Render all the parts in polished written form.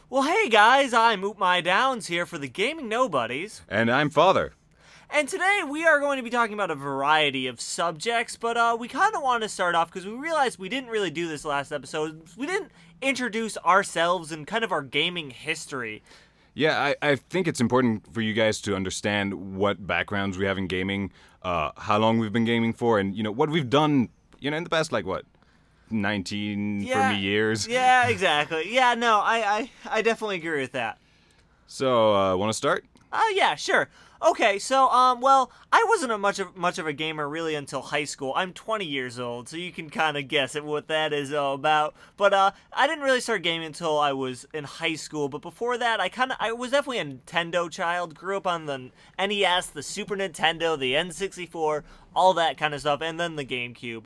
Well, hey guys, I'm Oop My Downs here for the Gaming Nobodies. And I'm Father. And today we are going to be talking about a variety of subjects, but we kind of want to start off because we realized we didn't really do this last episode. We didn't introduce ourselves and kind of our gaming history. Yeah, I think it's important for you guys to understand what backgrounds we have in gaming, how long we've been gaming for, and, what we've done, in the past, 19 for me years. Yeah, exactly. Yeah, no, I definitely agree with that. So, want to start? Yeah, sure. Okay, so well, I wasn't much of a gamer really until high school. I'm 20 years old, so you can kind of guess at what that is all about. But I didn't really start gaming until I was in high school. But before that, I was definitely a Nintendo child. Grew up on the NES, the Super Nintendo, the N64, all that kind of stuff, and then the GameCube.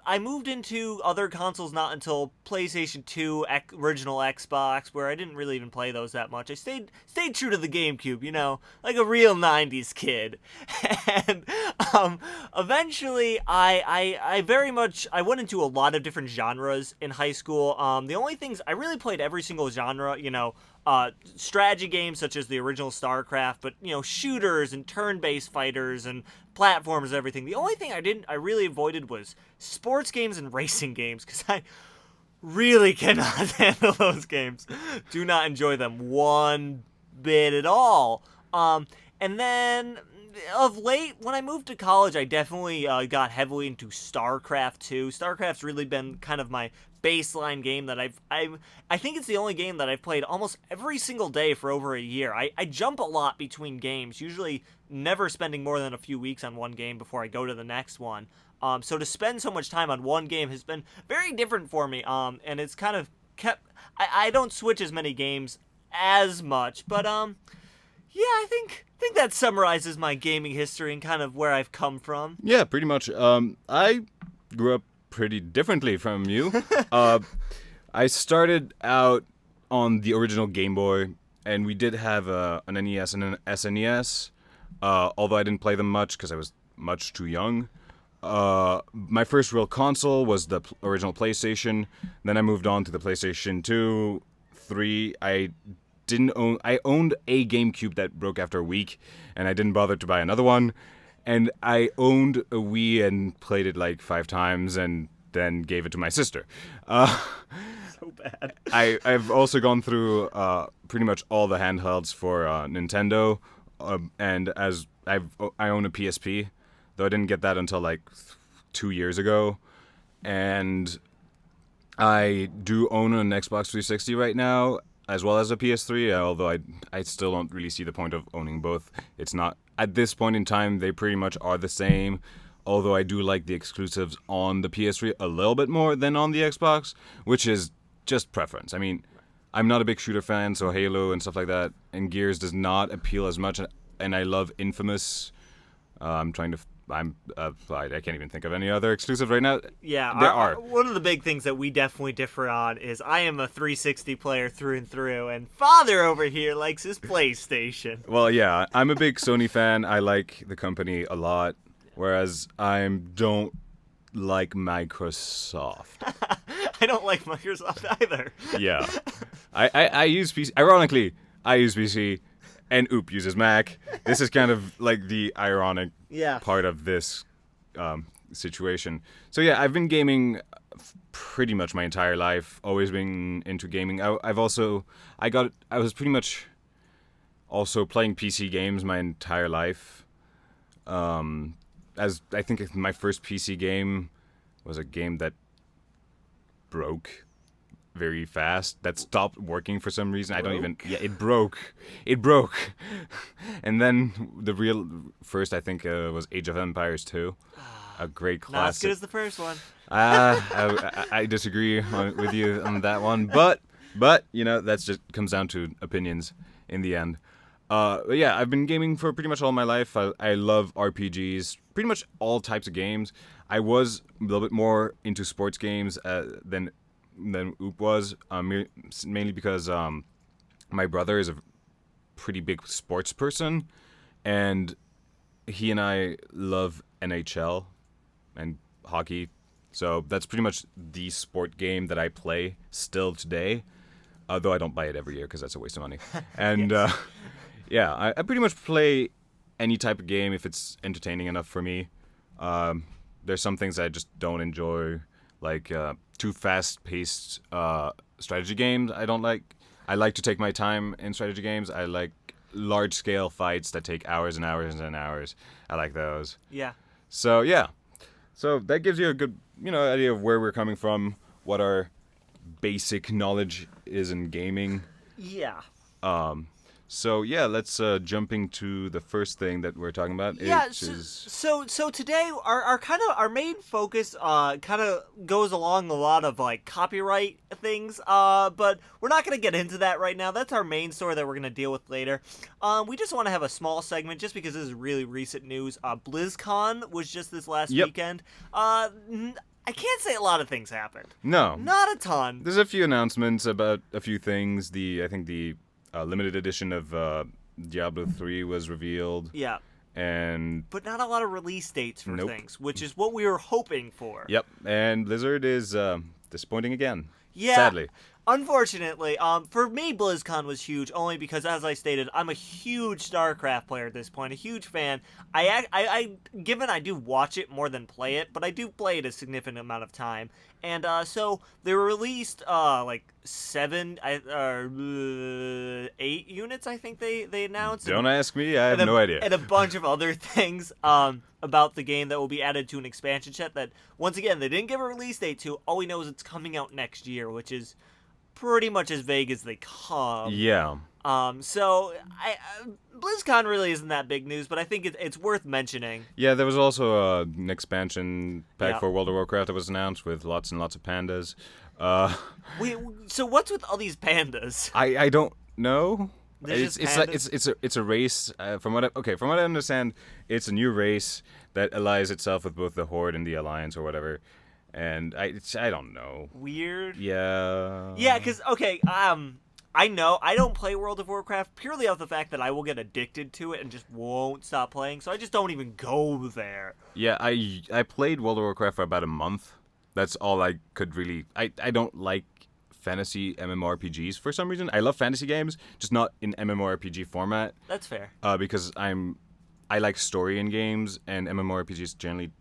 I moved into other consoles not until PlayStation 2, original Xbox, where I didn't really even play those that much. I stayed true to the GameCube, like a real 90s kid. And eventually I went into a lot of different genres in high school. The only things I really played every single genre, strategy games such as the original StarCraft, but shooters and turn-based fighters and platforms and everything. The only thing I really avoided was sports games and racing games because I really cannot handle those games. Do not enjoy them one bit at all. And then of late, when I moved to college, I definitely got heavily into StarCraft 2. StarCraft's really been kind of my baseline game that I think it's the only game that I've played almost every single day for over a year. I jump a lot between games, usually never spending more than a few weeks on one game before I go to the next one. So to spend so much time on one game has been very different for me, and it's kind of kept... I don't switch as many games as much, but yeah, I think that summarizes my gaming history and kind of where I've come from. Yeah, pretty much. I grew up pretty differently from you. I started out on the original Game Boy, and we did have an NES and an SNES, although I didn't play them much because I was much too young. My first real console was the original PlayStation. Then I moved on to the PlayStation 2, 3. I owned a GameCube that broke after a week, and I didn't bother to buy another one. And I owned a Wii and played it like 5 times and then gave it to my sister. So bad. I've also gone through pretty much all the handhelds for Nintendo, and I own a PSP, though I didn't get that until like 2 years ago. And I do own an Xbox 360 right now, as well as a PS3, although I still don't really see the point of owning both. It's not, at this point in time, they pretty much are the same, although I do like the exclusives on the PS3 a little bit more than on the Xbox, which is just preference. I mean, I'm not a big shooter fan, so Halo and stuff like that, and Gears does not appeal as much, and I love Infamous. I can't even think of any other exclusive right now. Yeah, there are. One of the big things that we definitely differ on is I am a 360 player through and through, and Father over here likes his PlayStation. Well, yeah, I'm a big Sony fan. I like the company a lot, whereas I don't like Microsoft. I don't like Microsoft either. Yeah. I use PC. Ironically, I use PC, and Oop uses Mac. This is kind of like the ironic part of this situation. So yeah, I've been gaming pretty much my entire life. Always been into gaming. I was pretty much also playing PC games my entire life. As I think my first PC game was a game that broke very fast, that stopped working for some reason. It broke. And then the real first, I think, was Age of Empires 2. A great classic. Not as good as the first one. I disagree with you on that one, but that's just comes down to opinions in the end. But yeah, I've been gaming for pretty much all my life. I love RPGs, pretty much all types of games. I was a little bit more into sports games than Oop was, mainly because my brother is a pretty big sports person, and he and I love NHL and hockey. So that's pretty much the sport game that I play still today. though I don't buy it every year because that's a waste of money. And yeah, I pretty much play any type of game if it's entertaining enough for me. There's some things I just don't enjoy, like too fast-paced strategy games. I don't like. I like to take my time in strategy games. I like large-scale fights that take hours and hours and hours. I like those. Yeah. So yeah, so that gives you a good, idea of where we're coming from, what our basic knowledge is in gaming. Yeah. So yeah, let's jump into the first thing that we're talking about. Yeah. Which is So today our main focus kind of goes along a lot of like copyright things. But we're not gonna get into that right now. That's our main story that we're gonna deal with later. We just want to have a small segment just because this is really recent news. Blizzcon was just this last weekend. I can't say a lot of things happened. No. Not a ton. There's a few announcements about a few things. I think the limited edition of Diablo 3 was revealed. Yeah. But not a lot of release dates for things, which is what we were hoping for. Yep. And Blizzard is disappointing again. Yeah. Sadly. Unfortunately, for me, BlizzCon was huge only because, as I stated, I'm a huge StarCraft player at this point, a huge fan. Given I do watch it more than play it, but I do play it a significant amount of time. And so they were released like 8 units, I think they announced. Don't ask me, I have no idea. And a bunch of other things about the game that will be added to an expansion set that, once again, they didn't give a release date to. All we know is it's coming out next year, which is pretty much as vague as they come. Yeah. So BlizzCon really isn't that big news, but I think it's worth mentioning. Yeah, there was also an expansion pack for World of Warcraft that was announced with lots and lots of pandas. Wait, so what's with all these pandas? I don't know. It's It's a race. From what I understand, it's a new race that allies itself with both the Horde and the Alliance or whatever. And I don't know. Weird. Yeah. Yeah, because I know I don't play World of Warcraft purely off the fact that I will get addicted to it and just won't stop playing. So I just don't even go there. Yeah, I played World of Warcraft for about a month. That's all I could really. I don't like fantasy MMORPGs for some reason. I love fantasy games, just not in MMORPG format. That's fair. Because I like story in games, and MMORPGs generally,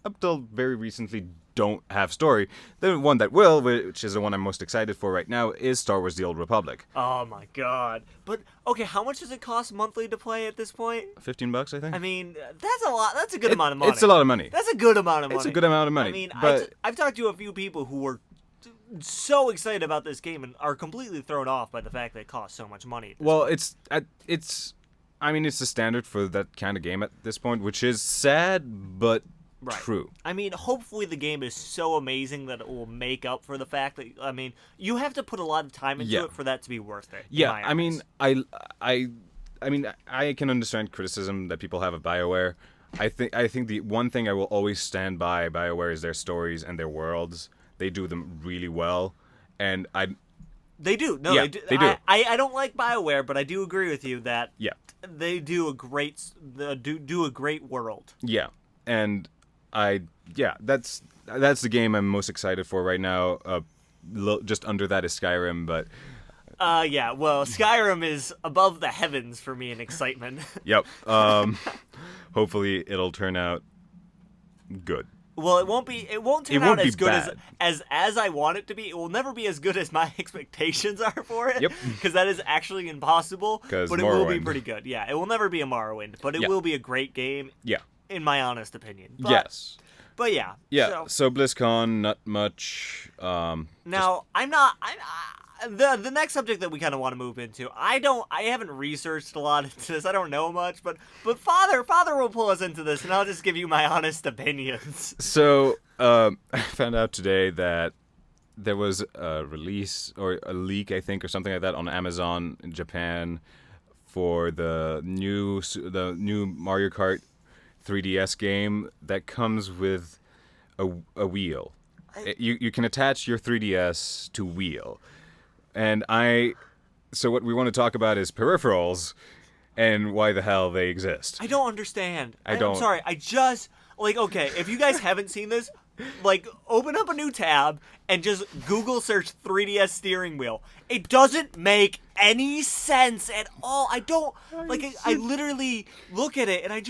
up till very recently, don't have story. The one that will, which is the one I'm most excited for right now, is Star Wars: The Old Republic. Oh my god! But okay, how much does it cost monthly to play at this point? $15, I think. I mean, that's a lot. That's a good amount of money. It's a lot of money. That's a good amount of money. It's a good amount of money. I mean, but I've talked to a few people who were so excited about this game and are completely thrown off by the fact that it costs so much money. Well, it's the standard for that kind of game at this point, which is sad, but true. I mean, hopefully the game is so amazing that it will make up for the fact that, I mean, you have to put a lot of time into it for that to be worth it. Yeah, I mean, I can understand criticism that people have of BioWare. I think the one thing I will always stand by BioWare is their stories and their worlds. They do them really well, and They do. No, yeah, they do. They do. I don't like BioWare, but I do agree with you that they do a great world. Yeah, and that's the game I'm most excited for right now. Just under that is Skyrim, but yeah. Well, Skyrim is above the heavens for me in excitement. Yep. Hopefully it'll turn out good. Well, it won't turn out as good bad. as I want it to be. It will never be as good as my expectations are for it. Yep. Because that is actually impossible. But it will be pretty good. Yeah, it will never be a Morrowind, but it will be a great game. Yeah. In my honest opinion. But, yes. But yeah. Yeah. So BlizzCon, not much. Now, the next subject that we kind of want to move into, I haven't researched a lot into this. I don't know much, but Father will pull us into this, and I'll just give you my honest opinions. So I found out today that there was a release or a leak, I think, or something like that on Amazon in Japan for the new Mario Kart 3DS game that comes with a wheel. You can attach your 3DS to wheel. And so what we want to talk about is peripherals and why the hell they exist. I don't understand. I'm sorry. Okay, if you guys haven't seen this, like open up a new tab and just Google search 3DS steering wheel. It doesn't make any sense at all. I don't like. I literally look at it and I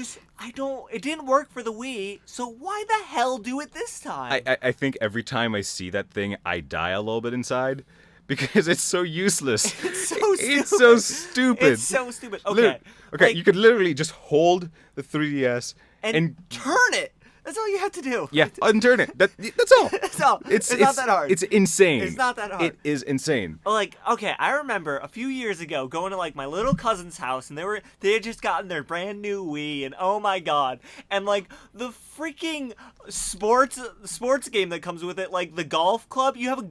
don't. It didn't work for the Wii, so why the hell do it this time? I think every time I see that thing, I die a little bit inside because it's so useless. It's so stupid. It's so stupid. It's so stupid. Okay. Okay, like, you could literally just hold the 3DS and turn it. That's all you have to do. Yeah, unturn it. That's all. That's all. It's not that hard. It's insane. It's not that hard. It is insane. Like, okay, I remember a few years ago going to like my little cousin's house, and they had just gotten their brand new Wii, and oh my god, and like the freaking sports game that comes with it, like the golf club. You have a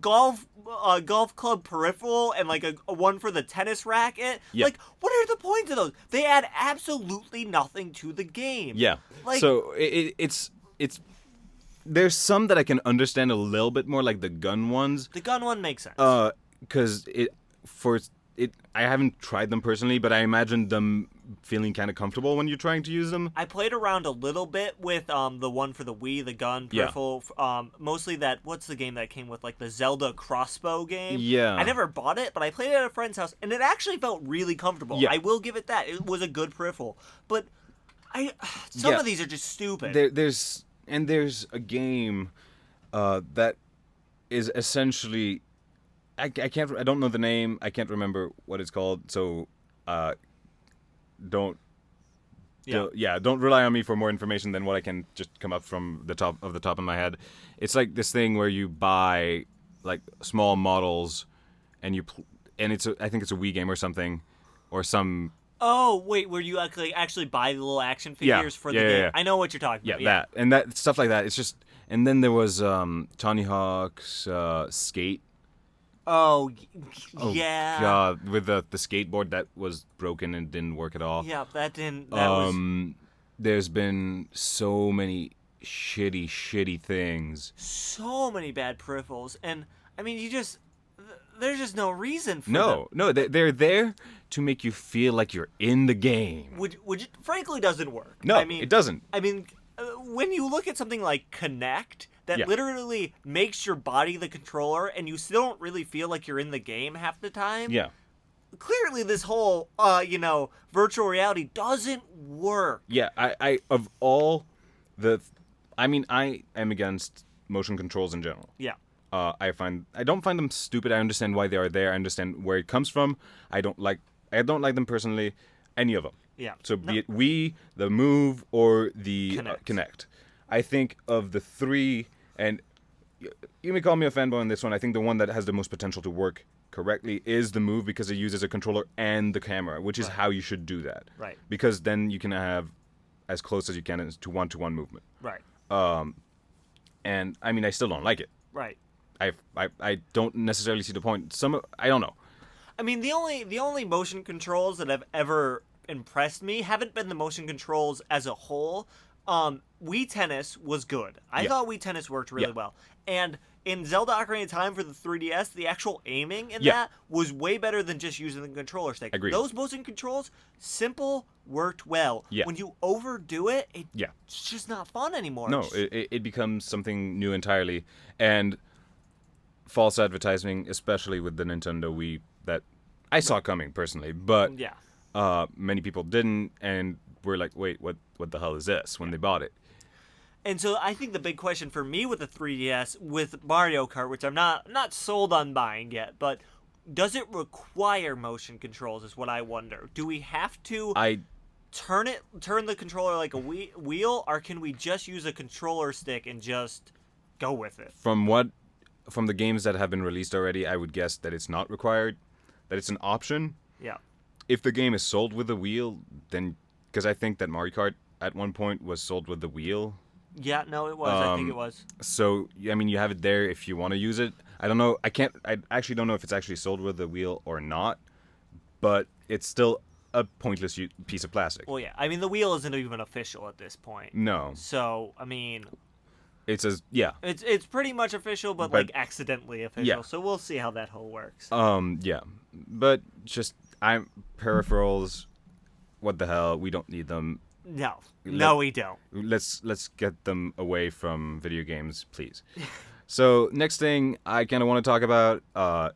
golf club peripheral and like a one for the tennis racket. Yeah. Like, what are the points of those? They add absolutely nothing to the game. Yeah. Like, so it's there's some that I can understand a little bit more, like the gun ones. the gun one makes sense. Because I haven't tried them personally, but I imagine them feeling kind of comfortable when you're trying to use them. I played around a little bit with the one for the Wii, the gun Yeah. peripheral. Mostly that. What's the game that came with like the Zelda crossbow game? Yeah. I never bought it, but I played it at a friend's house, and it actually felt really comfortable. Yeah. I will give it that. It was a good peripheral, but some Yeah. of these are just stupid. There's a game that is essentially I don't know the name. I can't remember what it's called. So don't rely on me for more information than what I can just come up from the top of my head. It's like this thing where you buy like small models and I think it's a Wii game or something or some. Oh wait, where you actually buy the little action figures for the game? Yeah. I know what you're talking about. Yeah, that stuff like that. It's just, and then there was Tony Hawk's Skate. Oh Oh yeah. God, with the skateboard that was broken and didn't work at all. Yeah, that didn't. That was There's been so many shitty things. so many bad peripherals, and I mean, there's just no reason for No, they're there to make you feel like you're in the game. which frankly doesn't work. No, I mean, it doesn't. I mean, when you look at something like Kinect, that Yeah. literally makes your body the controller, and you still don't really feel like you're in the game half the time. Yeah. Clearly, this whole virtual reality doesn't work. Yeah, I of all the, I mean, I am against motion controls in general. Yeah. I don't find them stupid. I understand why they are there. I understand where it comes from. I don't like them personally. Any of them. Yeah. So be it Wii, the Move, or the Kinect. Kinect. I think of the three, and you may call me a fanboy on this one. I think the one that has the most potential to work correctly is the Move because it uses a controller and the camera, which is how you should do that. Right. Because then you can have as close as you can to one-to-one movement. Right. And I mean, I still don't like it. Right. I don't necessarily see the point. I don't know. I mean, the only motion controls that have ever impressed me haven't been the motion controls as a whole. Wii Tennis was good. I thought Wii Tennis worked really well. And in Zelda Ocarina of Time for the 3DS, the actual aiming in that was way better than just using the controller stick. Agreed. Those motion controls, simple, worked well. Yeah. When you overdo it, it's just not fun anymore. No, it becomes something new entirely. And false advertising, especially with the Nintendo Wii, that I saw coming personally, but many people didn't, and were like, wait, what the hell is this when they bought it? And so I think the big question for me with the 3DS, with Mario Kart, which I'm not sold on buying yet, but does it require motion controls is what I wonder. Do we have to turn the controller like a wheel, or can we just use a controller stick and just go with it? From the games that have been released already, I would guess that it's not required, that it's an option. Yeah. If the game is sold with a wheel, then, because I think that Mario Kart at one point was sold with the wheel. Yeah, no, it was. I think it was. So, I mean, you have it there if you want to use it. I don't know. I actually don't know if it's actually sold with the wheel or not, but it's still a pointless piece of plastic. Well, yeah. I mean, the wheel isn't even official at this point. No. So, I mean, it's pretty much official, but like accidentally official. Yeah. So we'll see how that whole works. Yeah. But just peripherals, what the hell? We don't need them. No. No, we don't. Let's get them away from video games, please. So next thing I kind of want to talk about,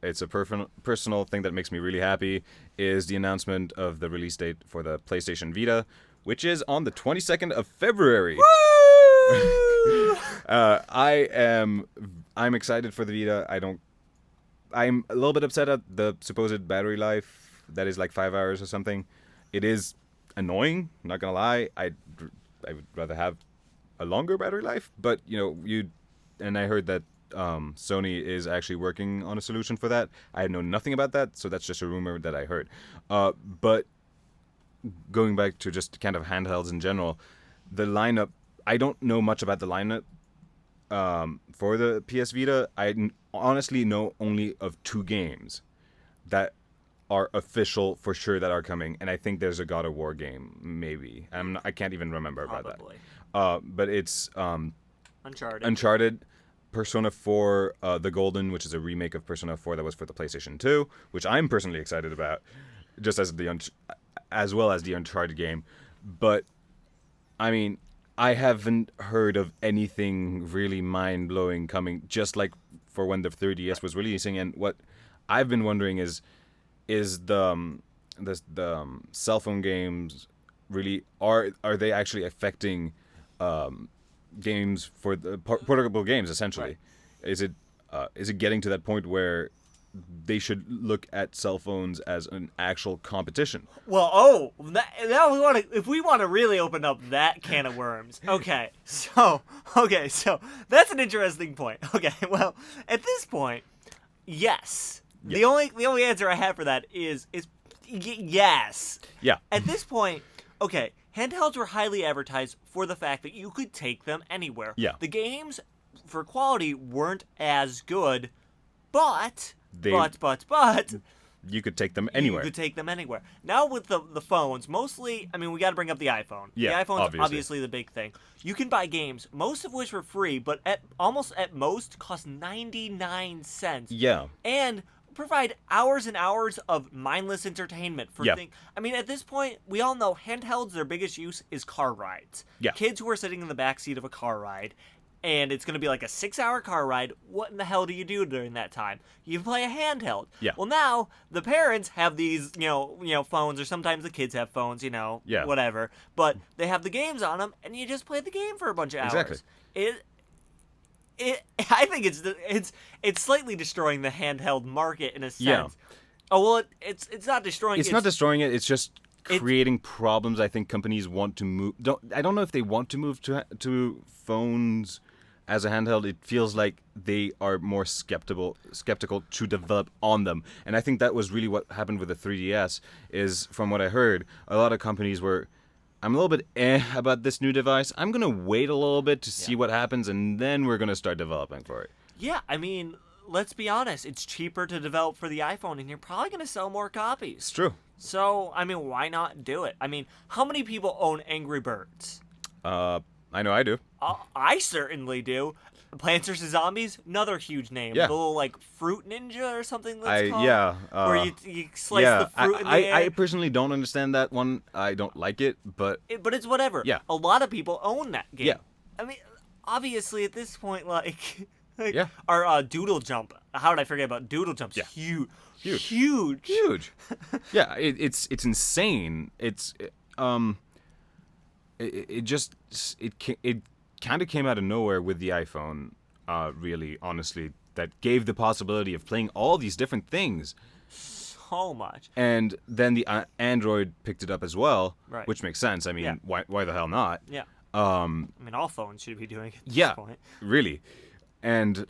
it's a personal thing that makes me really happy, is the announcement of the release date for the PlayStation Vita, which is on the 22nd of February. Woo! I'm excited for the Vita. I'm a little bit upset at the supposed battery life that is like 5 hours or something. It is annoying, not gonna lie. I would rather have a longer battery life, but and I heard that Sony is actually working on a solution for that. I know nothing about that, so that's just a rumor that I heard. But going back to just kind of handhelds in general, the lineup, I don't know much about the lineup for the PS Vita. I honestly know only of 2 games that are official for sure that are coming, and I think there's a God of War game, maybe. I can't even remember Probably. about that. But it's Uncharted, Persona 4, The Golden, which is a remake of Persona 4 that was for the PlayStation 2, which I'm personally excited about, just as well as the Uncharted game. But I mean, I haven't heard of anything really mind-blowing coming, just like for when the 3DS was releasing. And what I've been wondering is the cell phone games really are they actually affecting games for the portable games essentially? Right. Is it getting to that point where they should look at cell phones as an actual competition? Well, now if we want to really open up that can of worms. Okay, so that's an interesting point. Okay, well, at this point, yes. Yeah. The only answer I have for that is yes. Yeah. At this point, okay, handhelds were highly advertised for the fact that you could take them anywhere. Yeah. The games for quality weren't as good, but you could take them anywhere. You could take them anywhere. Now with the phones, mostly, I mean, we got to bring up the iPhone. Yeah, the iPhone's obviously the big thing. You can buy games, most of which were free, but at most cost 99 cents. Yeah. And provide hours and hours of mindless entertainment for things. I mean, at this point, we all know handhelds, their biggest use is car rides. Yeah. Kids who are sitting in the backseat of a car ride, and it's going to be like a 6-hour car ride. What in the hell do you do during that time? You play a handheld. Yeah. Well, now the parents have these, phones, or sometimes the kids have phones, whatever. But they have the games on them, and you just play the game for a bunch of hours. Exactly. I think it's slightly destroying the handheld market in a sense. Yeah. Oh well, it's not destroying. It's not destroying it. It's just creating problems. I think companies want to move. I don't know if they want to move to phones as a handheld. It feels like they are more skeptical to develop on them. And I think that was really what happened with the 3DS. Is from what I heard, a lot of companies were, I'm a little bit about this new device. I'm going to wait a little bit to see what happens, and then we're going to start developing for it. Yeah, I mean, let's be honest. It's cheaper to develop for the iPhone, and you're probably going to sell more copies. It's true. So, I mean, why not do it? I mean, how many people own Angry Birds? I know I do. I certainly do. Plants vs. Zombies, another huge name. Yeah. The little, Fruit Ninja or something that's called. Yeah. Where you slice the fruit in the air. I personally don't understand that one. I don't like it, but it's whatever. Yeah. A lot of people own that game. Yeah. I mean, obviously, at this point, yeah. Our Doodle Jump. How did I forget about Doodle Jump's Huge. Yeah, it's insane. It kind of came out of nowhere with the iPhone. Really, honestly, that gave the possibility of playing all these different things. So much. And then the Android picked it up as well, right. Which makes sense. I mean, why the hell not? Yeah. I mean, all phones should be doing it at this point. Really. And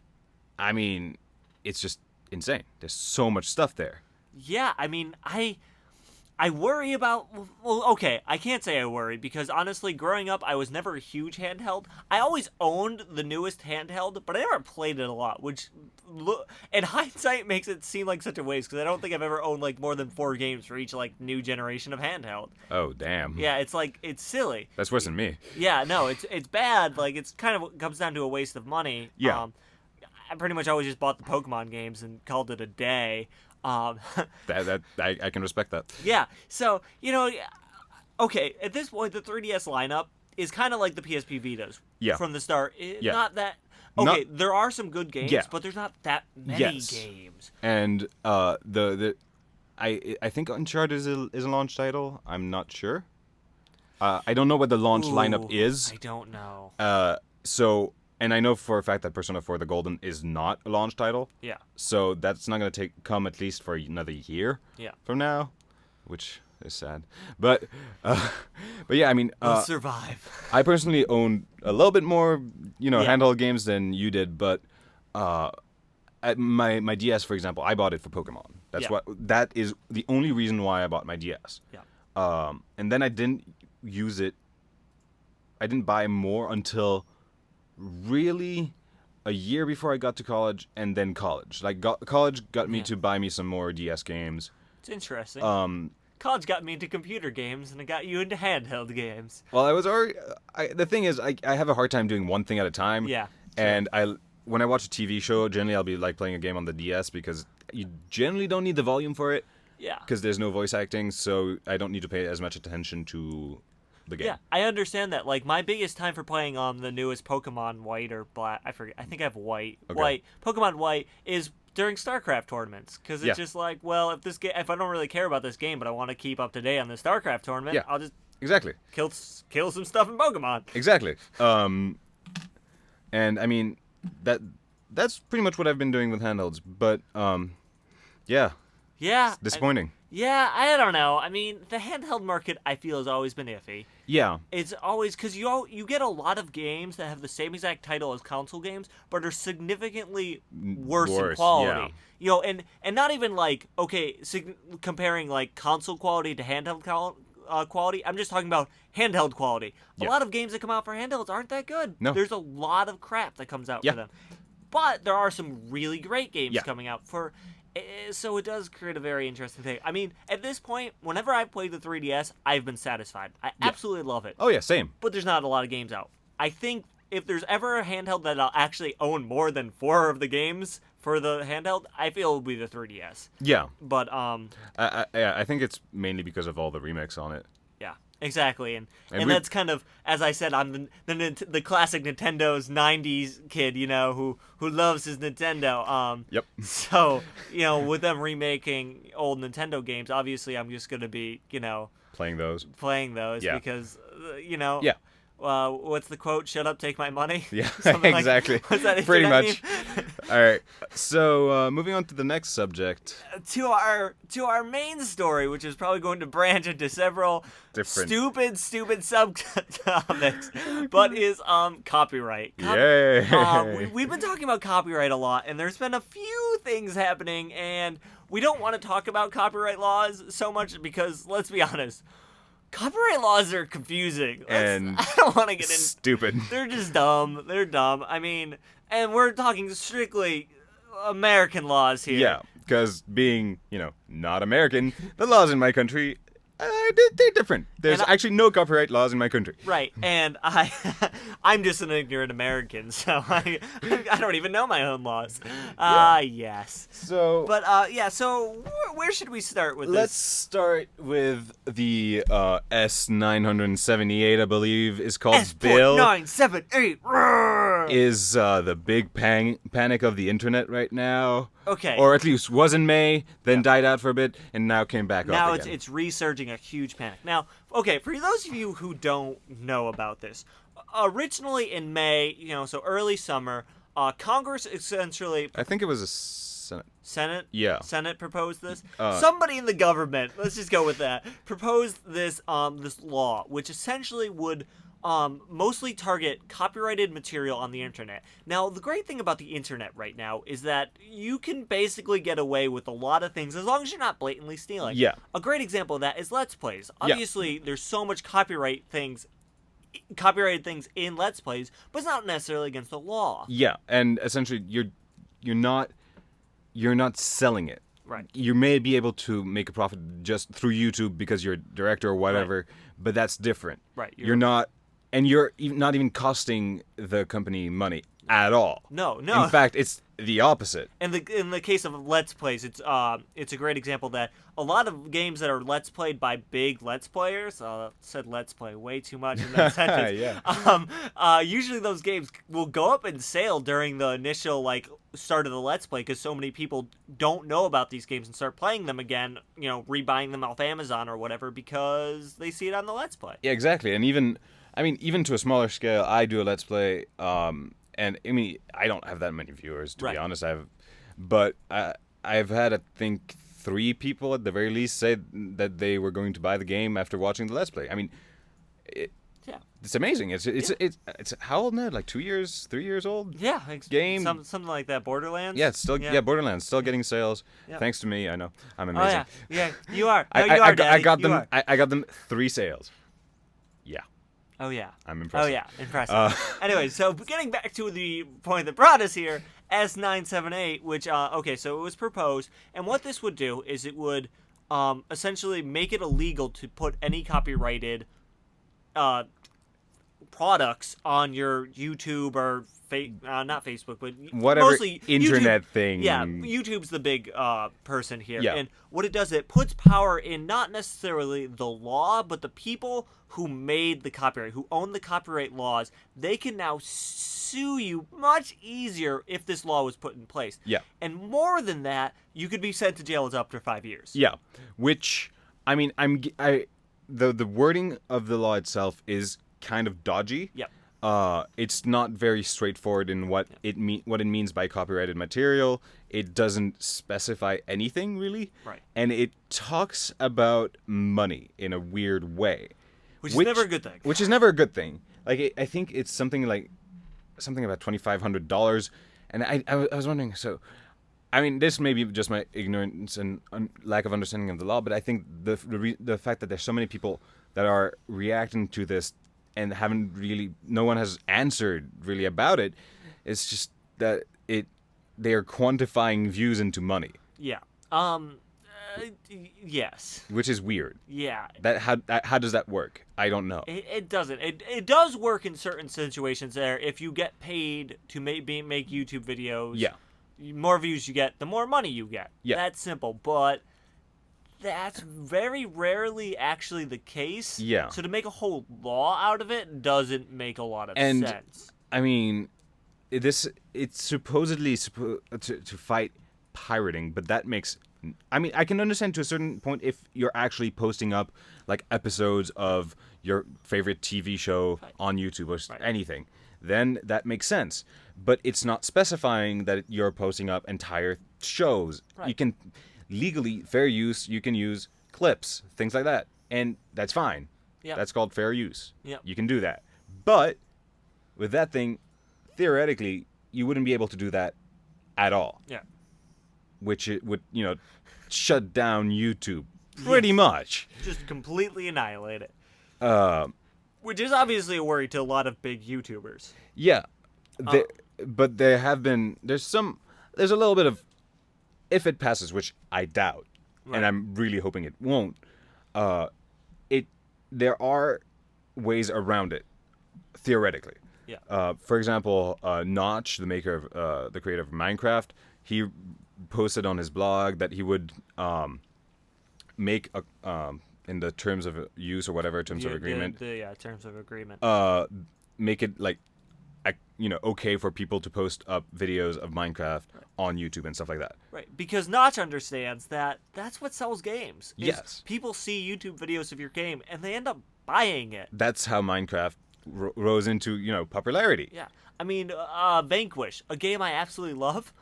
I mean, it's just insane. There's so much stuff there. Yeah, I mean, I worry about... Well, okay, I can't say I worry, because honestly, growing up, I was never a huge handheld. I always owned the newest handheld, but I never played it a lot, which, in hindsight, makes it seem like such a waste, because I don't think I've ever owned, more than 4 games for each, new generation of handheld. Oh, damn. Yeah, it's silly. That's worse than me. Yeah, no, it's bad. It's kind of comes down to a waste of money. Yeah. I pretty much always just bought the Pokemon games and called it a day. That I can respect that. Yeah. So, okay, at this point, the 3DS lineup is kind of like the PSP Vitas Yeah. from the start. Yeah. Not that. Not- Okay, there are some good games, Yeah. but there's not that many Yes. games. And I think Uncharted is a launch title. I'm not sure. I don't know what the launch lineup is. I don't know. And I know for a fact that Persona 4 The Golden is not a launch title. Yeah. So that's not going to come at least for another year Yeah. from now, which is sad. But yeah, I mean, We'll survive. I personally own a little bit more, Yeah. handheld games than you did, but at my DS, for example, I bought it for Pokemon. That is the only reason why I bought my DS. Yeah. And then I didn't use it. I didn't buy more until really a year before I got to college, and then college. Like college got me to buy me some more DS games. It's interesting. College got me into computer games, and it got you into handheld games. Well, I was already. The thing is, I have a hard time doing one thing at a time. Yeah. And when I watch a TV show, generally I'll be like playing a game on the DS because you generally don't need the volume for it. Yeah. Because there's no voice acting, so I don't need to pay as much attention to the game. Yeah, I understand that. Like, my biggest time for playing the newest Pokemon White or Black, I forget. I think I have White. Okay. White. Pokemon White is during StarCraft tournaments, because it's Yeah. just like, well, if I don't really care about this game, but I want to keep up to date on the StarCraft tournament, Yeah. I'll just Exactly. kill some stuff in Pokemon. Exactly. And I mean that's pretty much what I've been doing with handhelds. But yeah, Yeah. disappointing. I don't know. I mean, the handheld market, I feel, has always been iffy. Yeah. It's always because you get a lot of games that have the same exact title as console games, but are significantly worse in quality. And not even like comparing like console quality to handheld quality. I'm just talking about handheld quality. A lot of games that come out for handhelds aren't that good. No. There's a lot of crap that comes out for them, but there are some really great games coming out for. So it does create a very interesting thing. I mean, at this point, whenever I've played the 3DS, I've been satisfied. I absolutely love it. Oh yeah, same. But there's not a lot of games out. I think if there's ever a handheld that I'll actually own more than 4 of the games for the handheld, I feel it would be the 3DS. Yeah. But I think it's mainly because of all the remakes on it. yeah, exactly. And we- that's kind of, as I said, I'm the classic Nintendo's 90s kid, who loves his Nintendo. Yep. So, with them remaking old Nintendo games, obviously I'm just going to be, Playing those. playing those because, Yeah. What's the quote? Shut up, take my money. Yeah, Something like- exactly. what's that Pretty internet much. meme? All right. So moving on to the next subject. to our main story, which is probably going to branch into several Different. stupid subtopics, but is copyright. Yay. We've been talking about copyright a lot, and there's been a few things happening, and we don't want to talk about copyright laws so much because, let's be honest, copyright laws are confusing. And I don't want to get in. Stupid. They're just dumb. They're dumb. I mean, and we're talking strictly American laws here. Yeah, because being, not American, the laws in my country, they're different. There's actually no copyright laws in my country. Right, and I'm just an ignorant American, so I don't even know my own laws. Yes. So, But so where should we start with let's this? start with the S978, I believe, is called Bill. S978. Is the big panic of the internet right now. Okay. Or at least was in May, then died out for a bit, and now came back up Now again. it's resurging a huge panic. Now, okay, for those of you who don't know about this, originally in May, so early summer, Congress essentially I think it was a Senate. Senate? Yeah. Senate proposed this? Somebody in the government, let's just go with that, proposed this this law, which essentially would mostly target copyrighted material on the internet. Now, the great thing about the internet right now is that you can basically get away with a lot of things as long as you're not blatantly stealing. Yeah. A great example of that is Let's Plays. Yeah. Obviously, there's so much copyrighted things in Let's Plays, but it's not necessarily against the law. Yeah, and essentially you're not selling it. Right. You may be able to make a profit just through YouTube because you're a director or whatever, but that's different. Right. You're not, and you're not even costing the company money. at all. No, no. In fact, it's the opposite. In the case of Let's Plays, it's a great example that a lot of games that are Let's Played by big Let's Players, said Let's Play way too much in that sentence. Yeah. Usually those games will go up in sale during the initial start of the Let's Play because so many people don't know about these games and start playing them again, rebuying them off Amazon or whatever because they see it on the Let's Play. Yeah, exactly. And even to a smaller scale, I do a Let's Play. And I mean, I don't have that many viewers, to be honest. But I've had, I think, 3 people at the very least say that they were going to buy the game after watching the Let's Play. I mean, it's amazing. It's how old now? Like 2 years, 3 years old? Yeah, game, something like that. Borderlands. Yeah, it's still Borderlands still getting sales. Yeah. Thanks to me, I know. I'm amazing. Oh yeah, you are. No, you are. I got you them. Are. I got them 3 sales. Yeah. Oh yeah. I'm impressed. Oh yeah, impressive. Anyway, so getting back to the point that brought us here, S978, which okay, so it was proposed, and what this would do is it would essentially make it illegal to put any copyrighted products on your YouTube or not Facebook, but whatever mostly internet YouTube, thing. Yeah, YouTube's the big person here. Yeah. And what it does, it puts power in not necessarily the law, but the people who made the copyright, who own the copyright laws. They can now sue you much easier if this law was put in place. Yeah. And more than that, you could be sent to jail up to 5 years. Yeah. Which, I mean, the wording of the law itself is kind of dodgy. Yep. It's not very straightforward in what it means by copyrighted material. It doesn't specify anything really. Right. And it talks about money in a weird way, which is never a good thing. Which is never a good thing. Like I think it's something about $2,500, and I was wondering. So, I mean, this may be just my ignorance and lack of understanding of the law, but I think the fact that there's so many people that are reacting to this and no one has answered really about it. It's just that they are quantifying views into money. Yeah. Yes. Which is weird. Yeah. How does that work? I don't know. It doesn't. It does work in certain situations there. If you get paid to make YouTube videos, yeah, more views you get, the more money you get. Yeah. That's simple, but that's very rarely actually the case. Yeah. So to make a whole law out of it doesn't make a lot of sense. I mean, it's supposedly to fight pirating, but that makes... I mean, I can understand to a certain point if you're actually posting up like episodes of your favorite TV show on YouTube or anything. Then that makes sense. But it's not specifying that you're posting up entire shows. Right. You can... Legally, fair use, you can use clips, things like that. And that's fine. Yep. That's called fair use. Yep. You can do that. But with that thing, theoretically, you wouldn't be able to do that at all. Yeah. Which it would, shut down YouTube pretty much. Just completely annihilate it. Which is obviously a worry to a lot of big YouTubers. Yeah. But there's a little bit of, if it passes, which I doubt, and I'm really hoping it won't, there are ways around it, theoretically. Yeah. For example, Notch, the creator of Minecraft, he posted on his blog that he would make in the terms of use or whatever terms of agreement. Terms of agreement. Make it okay for people to post up videos of Minecraft on YouTube and stuff like that. Right, because Notch understands that that's what sells games. Yes. People see YouTube videos of your game and they end up buying it. That's how Minecraft rose into, popularity. Yeah. I mean, Vanquish, a game I absolutely love.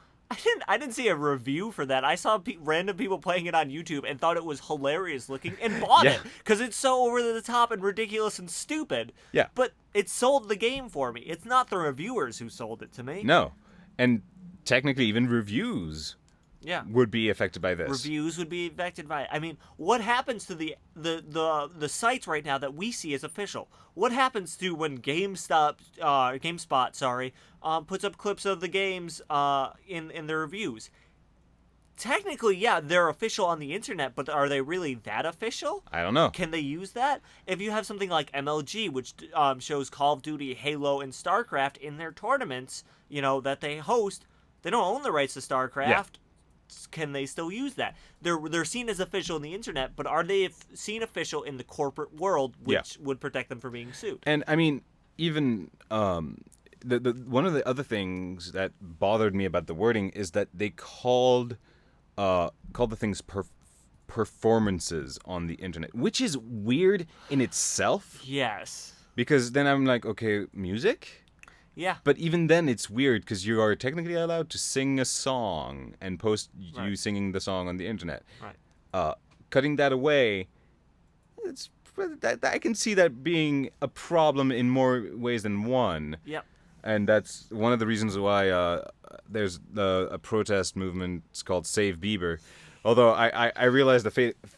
I didn't see a review for that. I saw random people playing it on YouTube and thought it was hilarious looking and bought it because it's so over the top and ridiculous and stupid. Yeah. But it sold the game for me. It's not the reviewers who sold it to me. No. And technically even reviews would be affected by this. Reviews would be affected by it. I mean, what happens to the sites right now that we see as official? What happens to when GameSpot, puts up clips of the games in their reviews? technically, yeah, they're official on the internet, but are they really that official? I don't know. Can they use that? If you have something like MLG, which shows Call of Duty, Halo, and StarCraft in their tournaments, that they host, they don't own the rights to StarCraft. Yeah. Can they still use that? They're seen as official on the internet, but are they seen official in the corporate world, which would protect them from being sued? And I mean, even the one of the other things that bothered me about the wording is that they called the things performances on the internet, which is weird in itself. Yes. Because then I'm like, okay, music? Yeah. But even then, it's weird because you are technically allowed to sing a song and post you singing the song on the internet. Right. Cutting that away, I can see that being a problem in more ways than one. Yep. And that's one of the reasons why there's a protest movement. It's called Save Bieber. Although I realize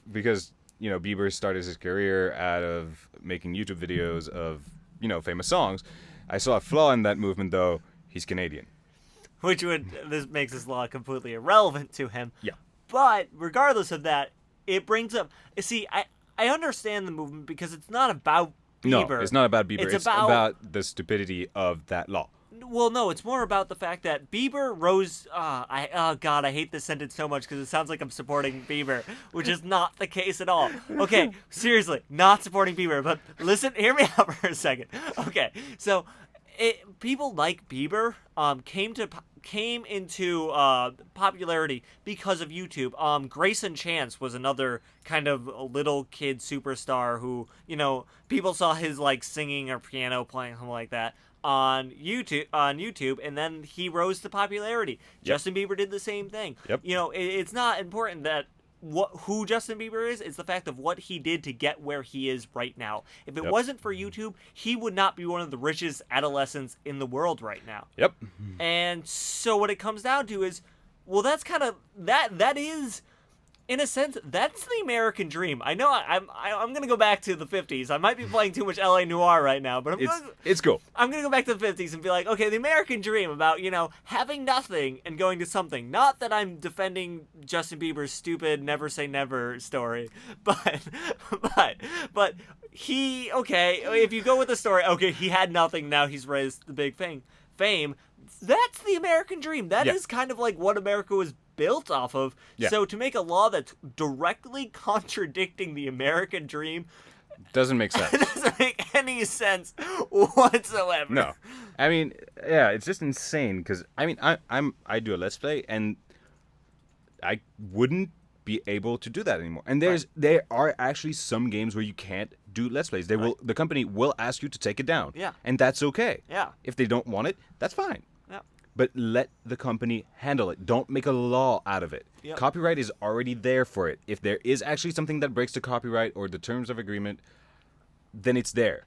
because Bieber started his career out of making YouTube videos of famous songs. I saw a flaw in that movement, though. He's Canadian. This makes this law completely irrelevant to him. Yeah. But regardless of that, it brings up. See, I understand the movement because it's not about Bieber. No, it's not about Bieber. It's about the stupidity of that law. Well, no, it's more about the fact that Bieber rose. God, I hate this sentence so much because it sounds like I'm supporting Bieber, which is not the case at all. Okay, seriously, not supporting Bieber. But listen, hear me out for a second. Okay, so people like Bieber came into popularity because of YouTube. Grayson Chance was another kind of little kid superstar who people saw his singing or piano playing, something like that, on YouTube, and then he rose to popularity. Yep. Justin Bieber did the same thing. Yep. It's not important that who Justin Bieber is. It's the fact of what he did to get where he is right now. If it wasn't for YouTube, he would not be one of the richest adolescents in the world right now. Yep. And so what it comes down to is, well, that's kind of that is, in a sense, that's the American dream. I know I'm gonna go back to the 50s. I might be playing too much LA Noire right now, but it's cool. I'm gonna go back to the 50s and be like, okay, the American dream about having nothing and going to something. Not that I'm defending Justin Bieber's stupid "Never Say Never" story, but he if you go with the story, okay, he had nothing, now he's raised the big fame. That's the American dream. That is kind of like what America was built off of. Yeah. So to make a law that's directly contradicting the American dream doesn't make sense. doesn't make any sense whatsoever. No, I mean, yeah, it's just insane because I do a Let's Play and I wouldn't be able to do that anymore. And there are actually some games where you can't do Let's Plays. The company will ask you to take it down. Yeah. And that's okay. Yeah. If they don't want it, that's fine. Yeah. But let the company handle it. Don't make a law out of it. Yep. Copyright is already there for it. If there is actually something that breaks the copyright or the terms of agreement, then it's there.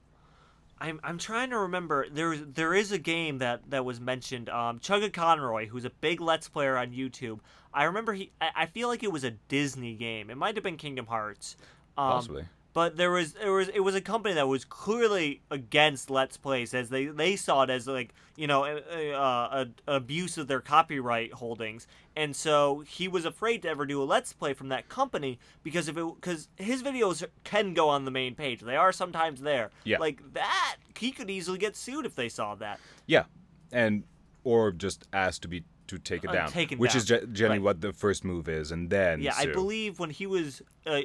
I'm trying to remember. There is a game that was mentioned. Chugga Conroy, who's a big Let's Player on YouTube. I remember I feel like it was a Disney game. It might have been Kingdom Hearts. Possibly. But it was a company that was clearly against Let's Plays, as they saw it as abuse of their copyright holdings, and so he was afraid to ever do a Let's Play from that company because his videos can go on the main page. They are sometimes there. Yeah. Like that, he could easily get sued if they saw that. Yeah, or just asked to take it down, which is generally what the first move is, and then I believe when he was an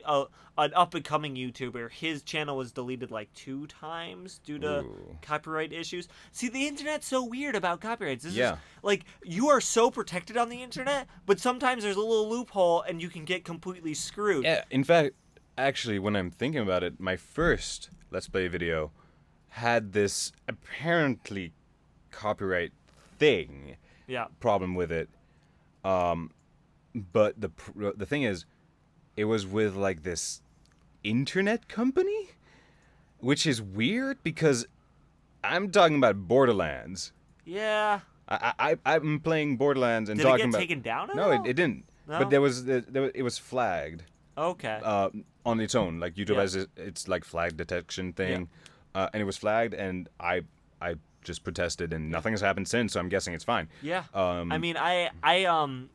up and coming YouTuber, his channel was deleted 2 times due to copyright issues. See, the internet's so weird about copyrights. This is you are so protected on the internet, but sometimes there's a little loophole and you can get completely screwed. Yeah, in fact, actually, when I'm thinking about it, my first Let's Play video had this apparently copyright thing. Yeah. Problem with it, but the thing is, it was with this internet company, which is weird because I'm talking about Borderlands. Yeah. I'm playing Borderlands and Did talking it get about. taken down? No, it didn't. No? But it was flagged. Okay. On its own, YouTube has its flag detection thing, and it was flagged, and I just protested, and nothing has happened since. So I'm guessing it's fine. Yeah. Um, I mean, I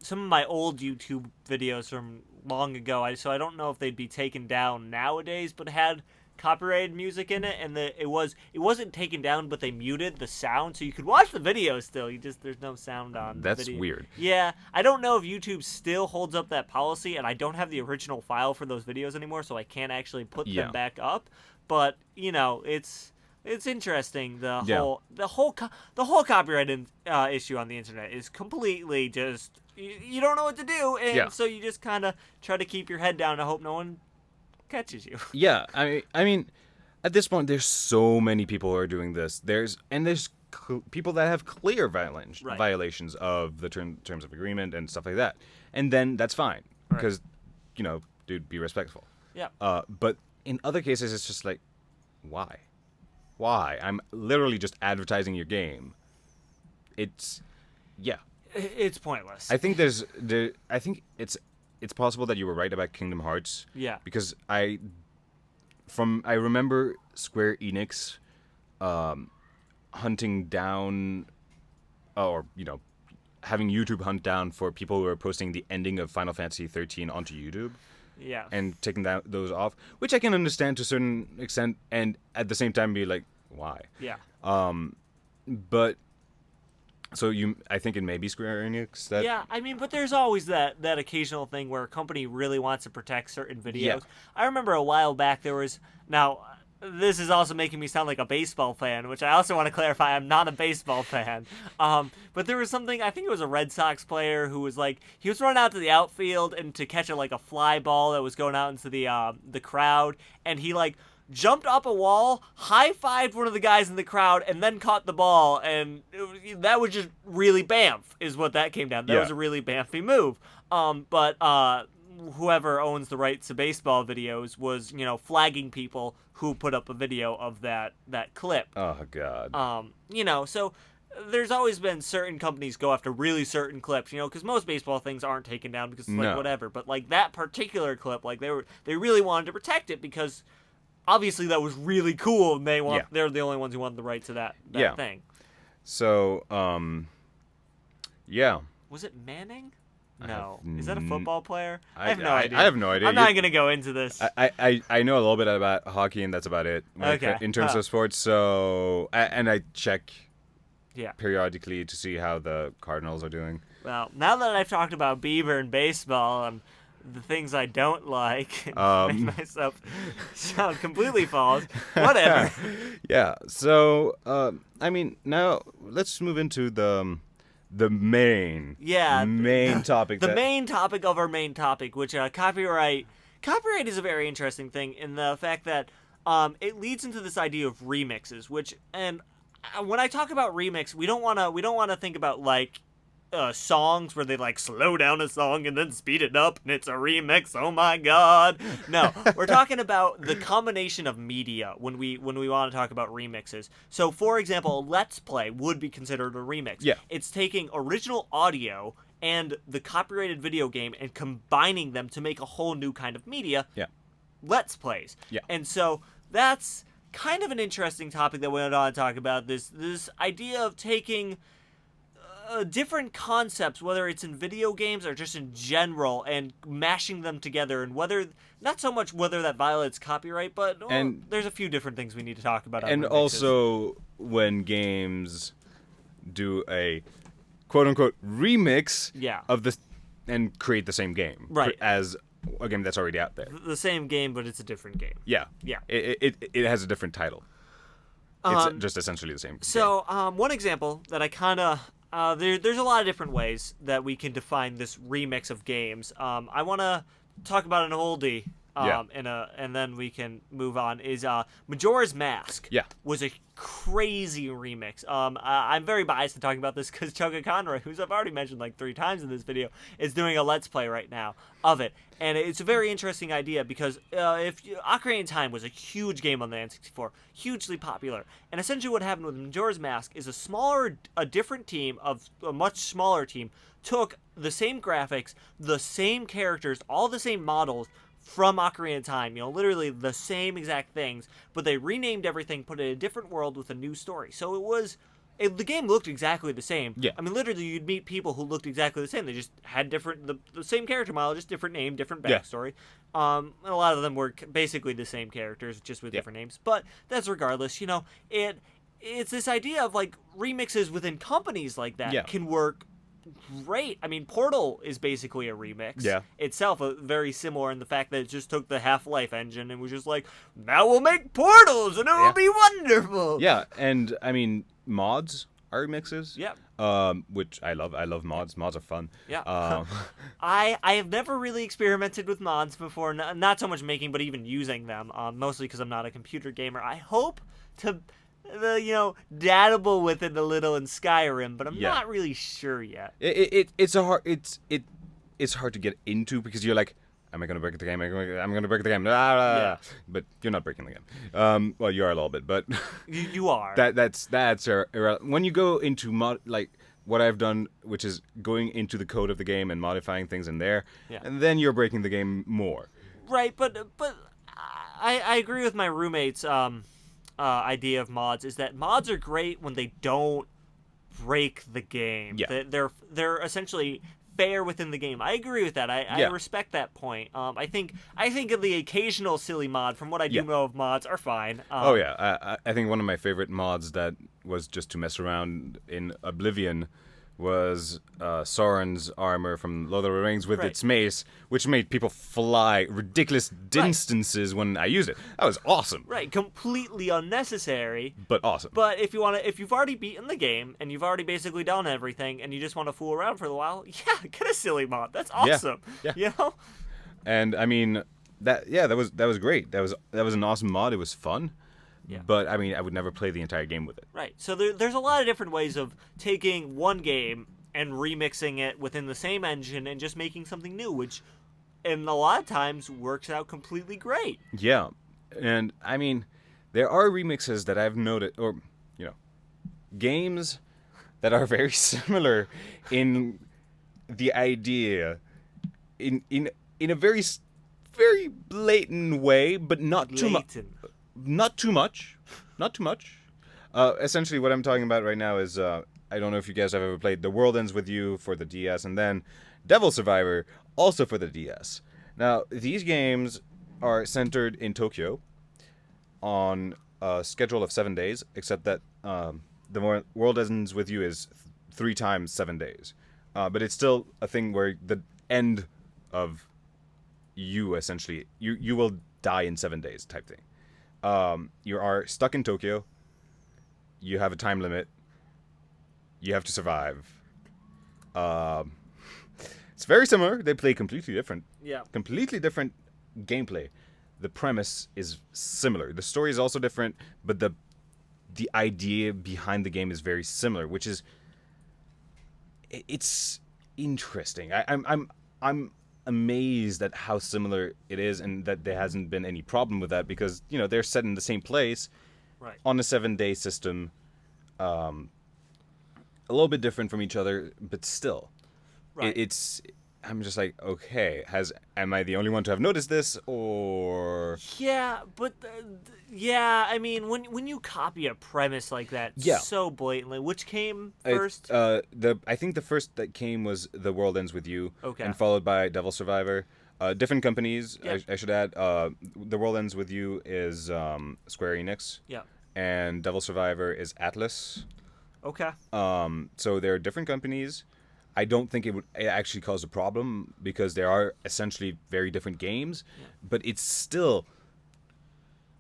some of my old YouTube videos from long ago, so I don't know if they'd be taken down nowadays, but had copyrighted music in it, and it wasn't taken down, but they muted the sound, so you could watch the video still. There's no sound on the That's video. weird. Yeah, I don't know if YouTube still holds up that policy, and I don't have the original file for those videos anymore, so I can't actually put Yeah. them back up. But it's interesting. The whole copyright issue on the internet is completely just you don't know what to do, and so you just kind of try to keep your head down and hope no one catches you. Yeah, I mean, at this point, there's so many people who are doing this. There's people that have clear violations of the terms of agreement and stuff like that, and then that's fine because, dude, be respectful. Yeah. But in other cases, it's just like, why? I'm literally just advertising your game. It's pointless. I think I think it's possible that you were right about Kingdom Hearts. Yeah. Because I remember Square Enix hunting down or having YouTube hunt down for people who are posting the ending of Final Fantasy 13 onto YouTube. Yeah. And taking those off, which I can understand to a certain extent, and at the same time be like, why? Yeah. But so I think it may be Square Enix that. Yeah, I mean, but there's always that occasional thing where a company really wants to protect certain videos. Yeah. I remember a while back there was this is also making me sound like a baseball fan, which I also want to clarify. I'm not a baseball fan. But there was something, I think it was a Red Sox player who was he was running out to the outfield and to catch a fly ball that was going out into the crowd, and he jumped up a wall, high-fived one of the guys in the crowd, and then caught the ball, and that was just really Bamf, is what that came down. That was a really Bamfy move. But whoever owns the rights to baseball videos was, flagging people who put up a video of that clip. Oh, God. So there's always been certain companies go after really certain clips, because most baseball things aren't taken down because it's whatever. But that particular clip, they really wanted to protect it because obviously that was really cool, and they're the only ones who wanted the right to that thing. So, yeah. Was it Manning? No. Is that a football player? I have no idea. I have no idea. I'm not going to go into this. I know a little bit about hockey, and that's about it. In terms of sports, so and I check periodically to see how the Cardinals are doing. Well, now that I've talked about Bieber and baseball and the things I don't like, and make myself sound completely false. Whatever. Yeah. So, I mean, now let's move into the main topic. The main topic of our main topic, which copyright. Copyright is a very interesting thing in the fact that it leads into this idea of remixes, and when I talk about remix, we don't want to think about songs where they slow down a song and then speed it up and it's a remix. Oh my God. No, we're talking about the combination of media when we want to talk about remixes. So for example, a Let's Play would be considered a remix. Yeah. It's taking original audio and the copyrighted video game and combining them to make a whole new kind of media. Yeah. Let's Plays. Yeah. And so that's kind of an interesting topic that we want to talk about, this idea of taking different concepts, whether it's in video games or just in general, and mashing them together, and not so much whether that violates copyright, but there's a few different things we need to talk about. And also when games do a quote-unquote remix of this and create the same game as a game that's already out there. The same game, but it's a different game. Yeah. It has a different title. It's just essentially the same game. So one example that I kind of there's a lot of different ways that we can define this remix of games. I want to talk about an oldie, and then we can move on. Is Majora's Mask? Was a crazy remix. I'm very biased to talking about this because Chugga Conroy, who's I've already mentioned 3 times in this video, is doing a Let's Play right now of it, and it's a very interesting idea because Ocarina of Time was a huge game on the N64, hugely popular, and essentially what happened with Majora's Mask is a different team of a much smaller team took the same graphics, the same characters, all the same models from Ocarina of Time, literally the same exact things, but they renamed everything, put it in a different world with a new story. So it was the game looked exactly the same. Yeah. I mean, literally, you'd meet people who looked exactly the same. They just had the same character model, just different name, different Yeah. backstory. And a lot of them were basically the same characters, just with different names. But that's regardless. It's this idea of like remixes within companies like that can work great. I mean, Portal is basically a remix. Yeah. Itself, very similar in the fact that it just took the Half-Life engine and was just like, now we'll make Portals and it will be wonderful. Yeah, and I mean, mods are remixes. Yeah. Which I love. I love mods. Mods are fun. Yeah. I have never really experimented with mods before. Not so much making, but even using them. Mostly because I'm not a computer gamer. I hope to daddable with it a little in Skyrim, but I'm not really sure yet. It's hard to get into because you're like, am I gonna break the game? I'm gonna break the game. But you're not breaking the game. Well, you are a little bit, but you are. That's when you go into mod, like what I've done, which is going into the code of the game and modifying things in there, and then you're breaking the game more. Right, but I agree with my roommate's idea of mods is that mods are great when they don't break the game. Yeah. They're essentially fair within the game. I agree with that. I respect that point. I think the occasional silly mod, from what I do know of mods, are fine. I think one of my favorite mods that was just to mess around in Oblivion was Sauron's armor from Lord of the Rings with its mace, which made people fly ridiculous distances when I used it. That was awesome. Right, completely unnecessary, but awesome. But if you've already beaten the game and you've already basically done everything and you just want to fool around for a while, get a silly mod. That's awesome. Yeah. And I mean that was great. That was an awesome mod. It was fun. Yeah. But, I mean, I would never play the entire game with it. Right. So there's a lot of different ways of taking one game and remixing it within the same engine and just making something new, which, in a lot of times, works out completely great. Yeah. And, I mean, there are remixes that I've noted, or, games that are very similar in the idea, in a very, very blatant way, but not too much. Not too much. Essentially, what I'm talking about right now is, I don't know if you guys have ever played The World Ends With You for the DS, and then Devil Survivor, also for the DS. Now, these games are centered in Tokyo on a schedule of 7 days, except that The World Ends With You is 3 times 7 days. But it's still a thing where the end of you, essentially, you will die in 7 days type thing. You are stuck in Tokyo. You have a time limit. You have to survive. It's very similar. They play completely different. Yeah. Completely different gameplay. The premise is similar. The story is also different, but the idea behind the game is very similar, which is it's interesting. I'm amazed at how similar it is and that there hasn't been any problem with that because, they're set in the same place on a 7-day system. A little bit different from each other, but still. Right. I'm just like, okay, am I the only one to have noticed this, or... Yeah, but, I mean, when you copy a premise like that so blatantly, which came first? I think the first that came was The World Ends With You, and followed by Devil Survivor. Different companies, I should add. The World Ends With You is Square Enix, and Devil Survivor is Atlas. Okay. So they're different companies. I don't think it actually cause a problem because there are essentially very different games, but it's still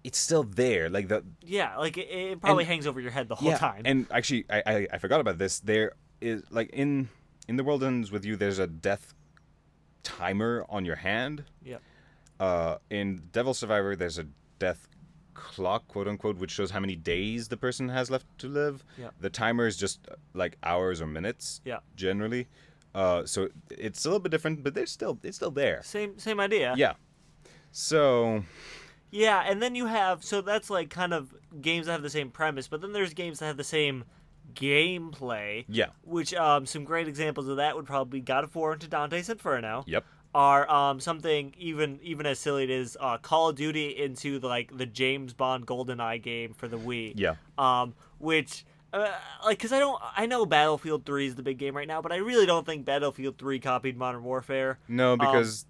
there. Like it probably hangs over your head the whole time. And actually, I forgot about this. There is like in The World Ends With You, there's a death timer on your hand. Yeah. In Devil Survivor, there's a death clock, quote unquote, which shows how many days the person has left to live. Yeah. The timer is just like hours or minutes. Yeah. Generally. So it's a little bit different, but it's still there. Same idea. Yeah. So. Yeah, and then you have that's like kind of games that have the same premise, but then there's games that have the same gameplay. Yeah. Which some great examples of that would probably be God of War into Dante's Inferno. Yep. Are something even as silly as Call of Duty into the James Bond GoldenEye game for the Wii. Yeah. Which like, because I know Battlefield 3 is the big game right now, but I really don't think Battlefield 3 copied Modern Warfare. No, because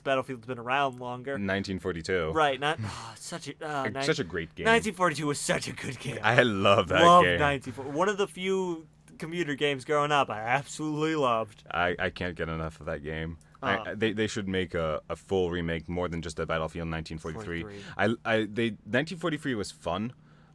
Battlefield's been around longer. 1942. Right, not such a Such a great game. 1942 was such a good game. I love that Love game. 1942. One of the few computer games growing up I absolutely loved. I can't get enough of that game. They should make a full remake more than just the Battlefield 1943. 1943 was fun.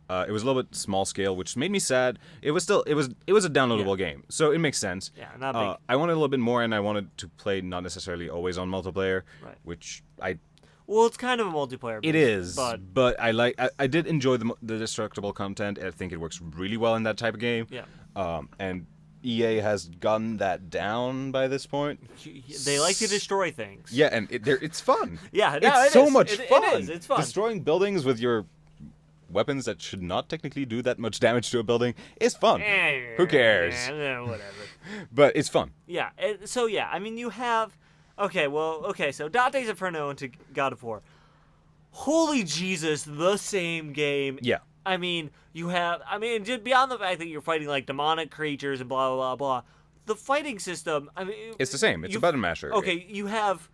It was a little bit small scale, which made me sad. It was a downloadable game, so it makes sense. Yeah, not big. I wanted a little bit more, and I wanted to play not necessarily always on multiplayer, Right. which I. Well, it's kind of a multiplayer. It is, but I did enjoy the destructible content. I think it works really well in that type of game. Yeah. And EA has gotten that down by this point. They like to destroy things. Yeah, and it's fun. Yeah, no, it's so much fun. It is. It's fun. Destroying buildings with your weapons that should not technically do that much damage to a building is fun. Who cares? Whatever. But it's fun. Yeah. I mean, you have. So Dante's Inferno into God of War. Holy Jesus, the same game. Yeah. I mean, just beyond the fact that you're fighting like demonic creatures and blah blah blah blah, the fighting system. I mean, it's the same. It's a button masher. Okay, you have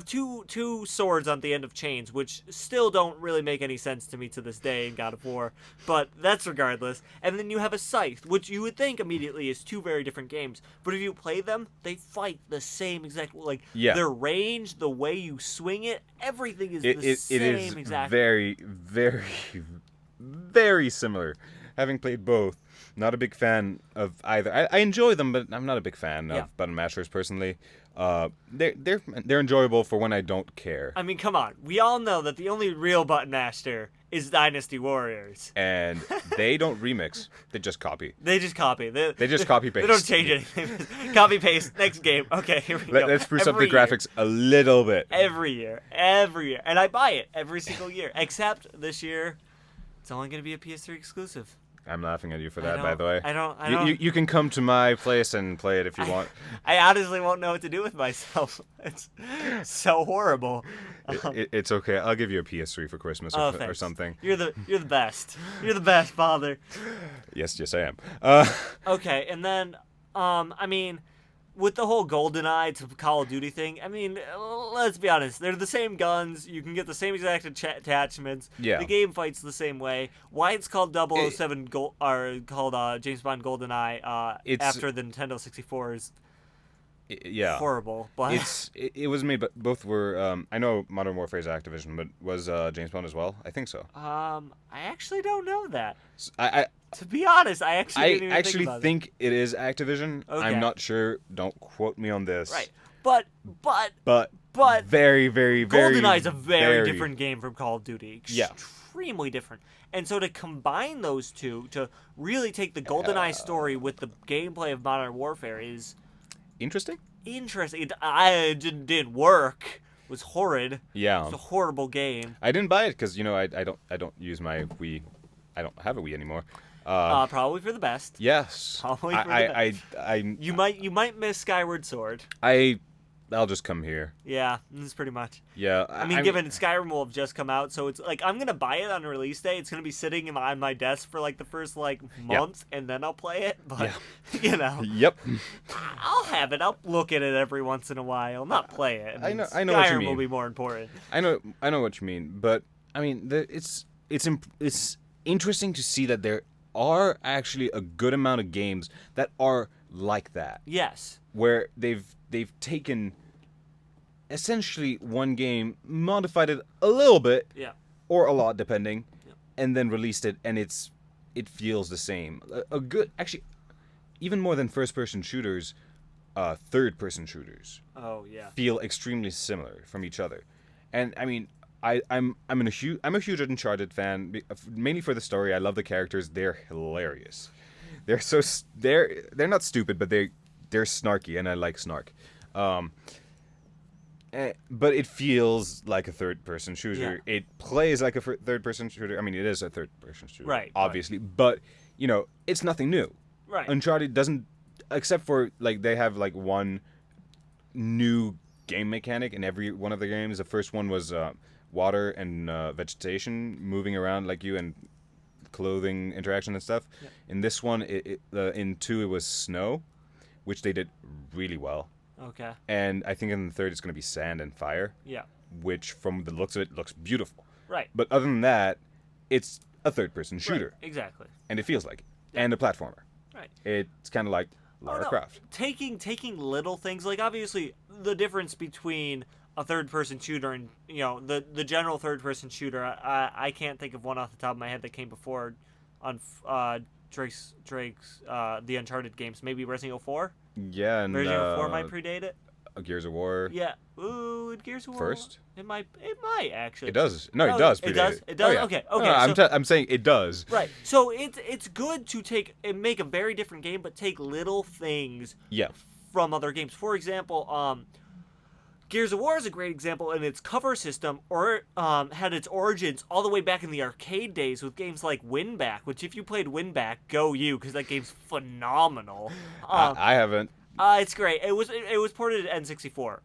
two swords on the end of chains, which still don't really make any sense to me to this day in God of War, but that's regardless. And then you have a scythe, which you would think immediately is two very different games, but if you play them, they fight the same exact, their range, the way you swing it, everything is the same exact. Very, very, very similar. Having played both, not a big fan of either. I enjoy them, but I'm not a big fan of button mashers personally. They're enjoyable for when I don't care. I mean, come on. We all know that the only real button masher is Dynasty Warriors. And they don't remix. They just copy. They just copy. They just copy paste. They don't change anything. Copy paste. Next game. Okay, here we go. Let's spruce up the graphics a little bit. Every year. And I buy it every single year. Except this year, it's only going to be a PS3 exclusive. I'm laughing at you for that, by the way. I don't. You can come to my place and play it if you want. I honestly won't know what to do with myself. It's so horrible. It's okay. I'll give you a PS3 for Christmas or something. You're the best. You're the best, father. Yes, I am. Okay, and then I mean, with the whole GoldenEye to Call of Duty thing, I mean, let's be honest. They're the same guns. You can get the same exact attachments. Yeah. The game fights the same way. Why it's called 007 or called James Bond GoldenEye after the Nintendo 64 is horrible. But it was made, but both were. I know Modern Warfare is Activision, but was James Bond as well? I think so. I actually don't know that. To be honest, I actually think it is Activision. Okay. I'm not sure. Don't quote me on this. Right. But very, very, very GoldenEye is a very different game from Call of Duty. Extremely different. And so to combine those two, to really take the GoldenEye story with the gameplay of Modern Warfare is interesting. It didn't work. It was horrid. Yeah. It's a horrible game. I didn't buy it because I don't use my Wii. I don't have a Wii anymore. Probably for the best. Yes. Probably for the best. You might miss Skyward Sword. I'll just come here. Yeah, that's pretty much. Yeah. I mean, given Skyrim will have just come out, so it's like I'm gonna buy it on release day. It's gonna be sitting on my desk for like the first month, and then I'll play it. But Yep. I'll have it. I'll look at it every once in a while. Not play it. I know Skyrim what you mean. Will be more important. I know what you mean, but I mean, it's interesting to see that there are actually a good amount of games that are like that. Yes. Where they've taken essentially one game, modified it a little bit, or a lot depending, and then released it, and it feels the same. A good, actually, even more than first-person shooters, third-person shooters. Oh yeah. Feel extremely similar from each other, and I mean. I'm a huge Uncharted fan, mainly for the story. I love the characters; they're hilarious. They're not stupid, but they're snarky, and I like snark. But it feels like a third-person shooter. Yeah. It plays like a third-person shooter. I mean, it is a third-person shooter, right? Obviously, but it's nothing new. Right. Uncharted doesn't, except for they have one new game mechanic in every one of the games. The first one was water and vegetation moving around like you and clothing interaction and stuff. Yeah. In this one, in 2 it was snow, which they did really well. Okay. And I think in the 3rd it's going to be sand and fire, Yeah. which from the looks of it looks beautiful. Right. But other than that, it's a third-person shooter, Right. Exactly. and it feels like it, Yeah. and a platformer. Right. It's kind of like Lara Croft. Taking little things, like obviously the difference between a third-person shooter and the general third-person shooter. I can't think of one off the top of my head that came before on Drake's the Uncharted games. Maybe Resident Evil 4. Yeah, and Resident Evil 4 might predate it. Gears of War. Yeah. Ooh, Gears of War First? It might actually. It does. No, it does. It does. It does. Oh, yeah. Okay. No, I'm saying it does. Right. So it's good to take and make a very different game, but take little things Yeah. from other games. For example, Gears of War is a great example in its cover system, or had its origins all the way back in the arcade days with games like Winback. Which, if you played Winback, go you, because that game's phenomenal. I haven't. It's great. It was ported to N64.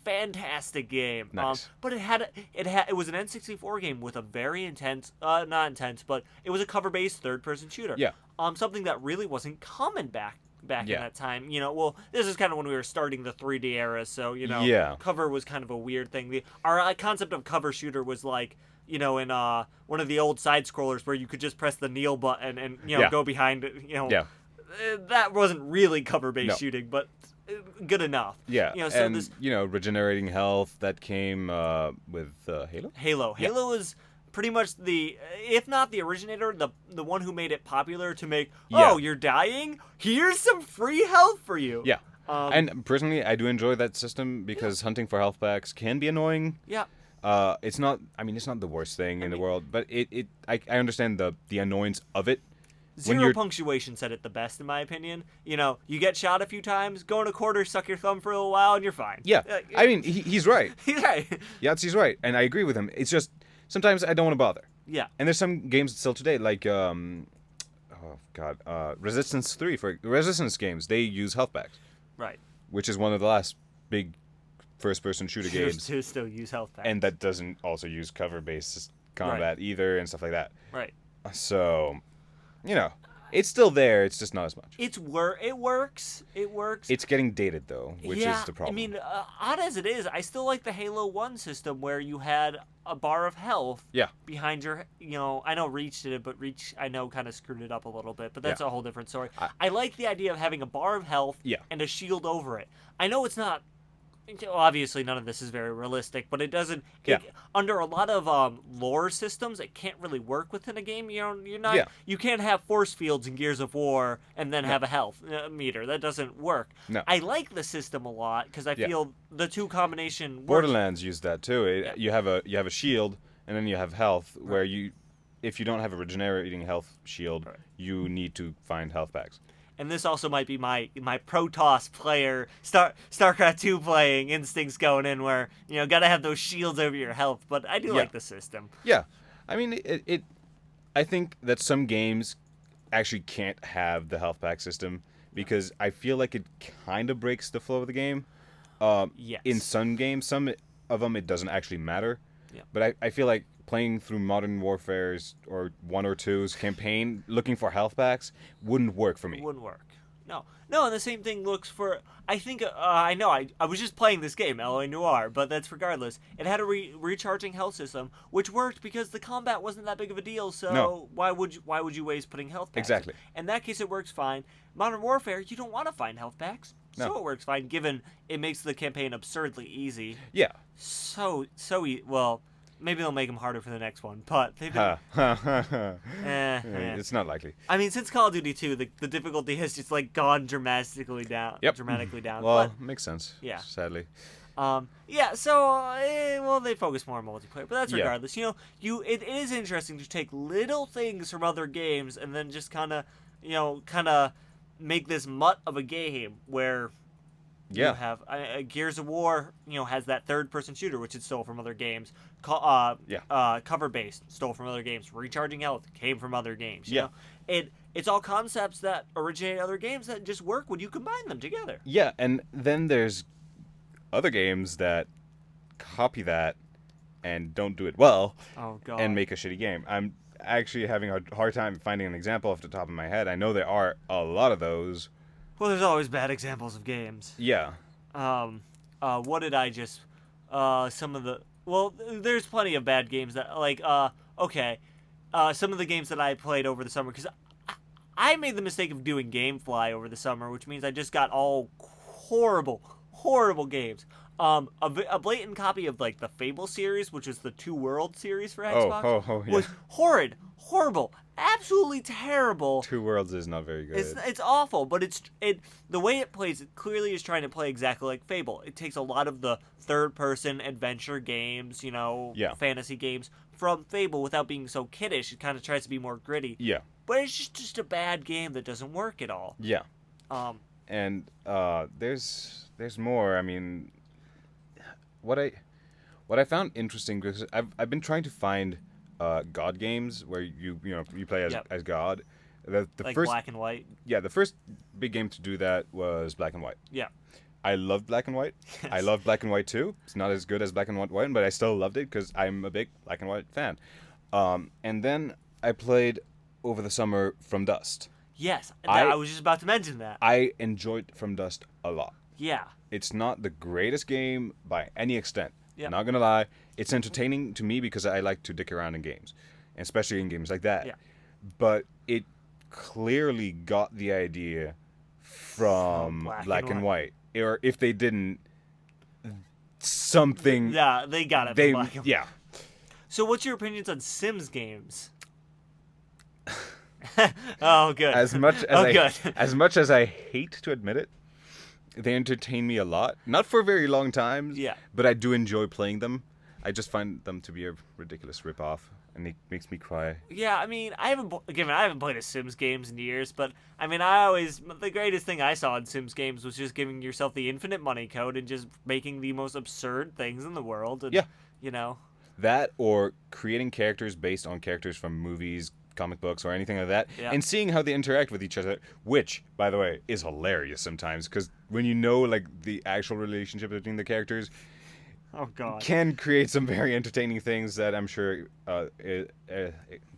Fantastic game. Nice. But it was an N64 game with a very intense, not intense, but it was a cover-based third-person shooter. Yeah. Something that really wasn't common back in Yeah. that time. Well, this is kind of when we were starting the 3D era, so Yeah. cover was kind of a weird thing. Our concept of cover shooter was like, in one of the old side scrollers where you could just press the kneel button and Yeah. go behind it. Yeah. That wasn't really cover-based No. shooting, but good enough. Yeah. So and this regenerating health that came with Halo. Halo. Yeah. Halo is pretty much if not the originator, the one who made it popular to make. Yeah. Oh, you're dying? Here's some free health for you. Yeah. Um, And personally, I do enjoy that system because hunting for health packs can be annoying. yeah. It's not. I mean, it's not the worst thing in the world, but I understand the annoyance of it. When 0 you're- punctuation said it the best, in my opinion. You get shot a few times, go in a corner, suck your thumb for a little while, and you're fine. Yeah. I mean, he's right. Right. Yahtzee's right, and I agree with him. It's just sometimes I don't want to bother. Yeah. And there's some games still today, like Resistance games. They use health packs, Right. which is one of the last big first-person shooter games, To still use health packs. and that doesn't also use cover-based combat either, and stuff like that. Right. So, it's still there. It's just not as much. It works. It works. It's getting dated though, which yeah, is the problem. I mean, odd as it is, I still like the Halo 1 system where you had a bar of health Yeah. behind your, I know Reach did it, but Reach, I know, kind of screwed it up a little bit, but that's Yeah. a whole different story. I like the idea of having a bar of health Yeah. and a shield over it. I know it's not, obviously none of this is very realistic, but it doesn't, Yeah. under a lot of lore systems, it can't really work within a game. You're not, Yeah. you can't have force fields in Gears of War and then have a health meter. That doesn't work. No. I like the system a lot because I Yeah. feel the two combination works. Borderlands used that too. Yeah. You have a shield, and then you have health, where if you don't have a regenerating health shield, Right. you need to find health packs. And this also might be my Protoss player, StarCraft 2 playing instincts going in where, gotta have those shields over your health. But I do like the system. Yeah, I mean I think that some games actually can't have the health pack system because I feel like it kind of breaks the flow of the game. Yes. In some games, some of them it doesn't actually matter. Yeah. But I feel like playing through Modern Warfare's or 1 or 2's campaign looking for health packs wouldn't work for me. It wouldn't work. No, and the same thing looks for. I think I was just playing this game, L.A. Noire, but that's regardless. It had a recharging health system, which worked because the combat wasn't that big of a deal. So No. why would you waste putting health packs? Exactly. In that case, it works fine. Modern Warfare, you don't want to find health packs, so No. it works fine. Given it makes the campaign absurdly easy. Yeah. Well, maybe they'll make them harder for the next one, but they've been. It's not likely. I mean, since Call of Duty 2, the difficulty has just gone dramatically down. Yep. Dramatically down. Well, makes sense. Yeah. Sadly. Yeah. So, they focus more on multiplayer, but that's Yeah. regardless. It is interesting to take little things from other games and then just kind of make this mutt of a game where. Yeah. You have Gears of War, has that third-person shooter, which it stole from other games. Cover-based, stole from other games. Recharging health came from other games. You know? It's all concepts that originate in other games that just work when you combine them together. Yeah, and then there's other games that copy that and don't do it well Oh God. and make a shitty game. actually having a hard time finding an example off the top of my head. I know there are a lot of those. Well, there's always bad examples of games. Yeah. What did I just? Some of the. Well, there's plenty of bad games that like. Okay. Some of the games that I played over the summer because I made the mistake of doing GameFly over the summer, which means I just got all horrible games. A blatant copy of like the Fable series, which was the Two World series for Xbox, yeah. was horrible, absolutely terrible. Two Worlds is not very good. It's awful, but the way it plays, it clearly is trying to play exactly like Fable. It takes a lot of the third-person adventure games, fantasy games from Fable without being so kiddish. It kind of tries to be more gritty. Yeah. But it's just a bad game that doesn't work at all. Yeah. And there's more. I mean, what I found interesting because I've been trying to find God games where you play as God. The like first, Black and White. Yeah, the first big game to do that was Black and White. Yeah. I loved Black and White. Yes. I love Black and White too. It's not as good as Black and White, but I still loved it because I'm a big Black and White fan. And then I played over the summer From Dust. Yes, I was just about to mention that. I enjoyed From Dust a lot. Yeah. It's not the greatest game by any extent. Yep. Not gonna lie. It's entertaining to me because I like to dick around in games, especially in games like that. Yeah. But it clearly got the idea from Black and White. Or if they didn't, something. Yeah, they got it from Black and White. Yeah. So what's your opinions on Sims games? Oh, good. As much as I hate to admit it, they entertain me a lot. Not for very long times. Yeah. But I do enjoy playing them. I just find them to be a ridiculous ripoff, and it makes me cry. Yeah, I mean, I haven't played a Sims games in years, but I mean, the greatest thing I saw in Sims games was just giving yourself the infinite money code and just making the most absurd things in the world. And, Yeah. That or creating characters based on characters from movies, comic books, or anything like that, and seeing how they interact with each other, which, by the way, is hilarious sometimes, because when you know, like, the actual relationship between the characters, oh god, can create some very entertaining things that I'm sure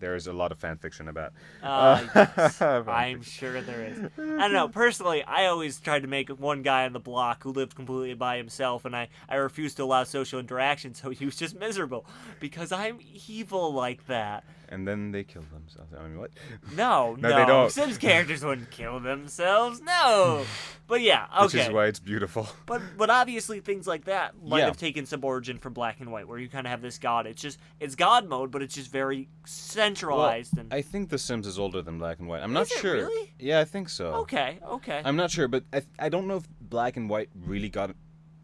there's a lot of fan fiction about. Yes, I'm sure there is. I don't know. Personally, I always tried to make one guy on the block who lived completely by himself, and I refused to allow social interaction, so he was just miserable, because I'm evil like that. And then they kill themselves. I mean, what? No, they don't. Sims characters wouldn't kill themselves. No. But yeah, okay. Which is why it's beautiful. But obviously things like that might have taken some origin from Black and White, where you kind of have this god. It's God mode, but it's just very centralized. Well, I think The Sims is older than Black and White. I'm not Is it sure. Really? Yeah, I think so. Okay. I'm not sure, but I don't know if Black and White really got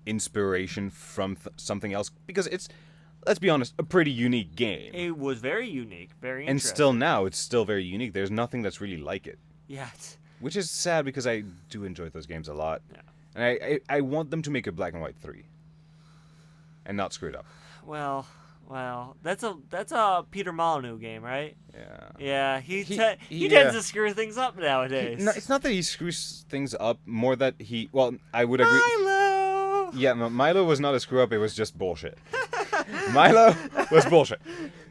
inspiration from something else, because it's, let's be honest, a pretty unique game. It was very unique, very interesting. And still now, it's still very unique. There's nothing that's really like it. Yeah. Which is sad, because I do enjoy those games a lot. Yeah. And I want them to make a Black and White 3. And not screw it up. Well, that's a Peter Molyneux game, right? Yeah. Yeah, he tends to screw things up nowadays. It's not that he screws things up, more that I would agree. Milo! Yeah, Milo was not a screw up, it was just bullshit. Milo was bullshit.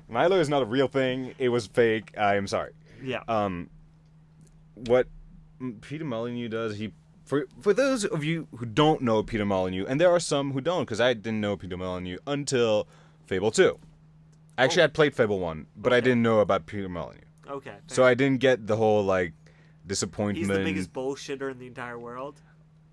Milo is not a real thing, it was fake, I am sorry. Yeah. What Peter Molyneux does, for those of you who don't know Peter Molyneux, and there are some who don't, because I didn't know Peter Molyneux until Fable 2. Actually, I'd played Fable 1, but I didn't know about Peter Molyneux. Okay. So I didn't get the whole, disappointment. He's the biggest bullshitter in the entire world.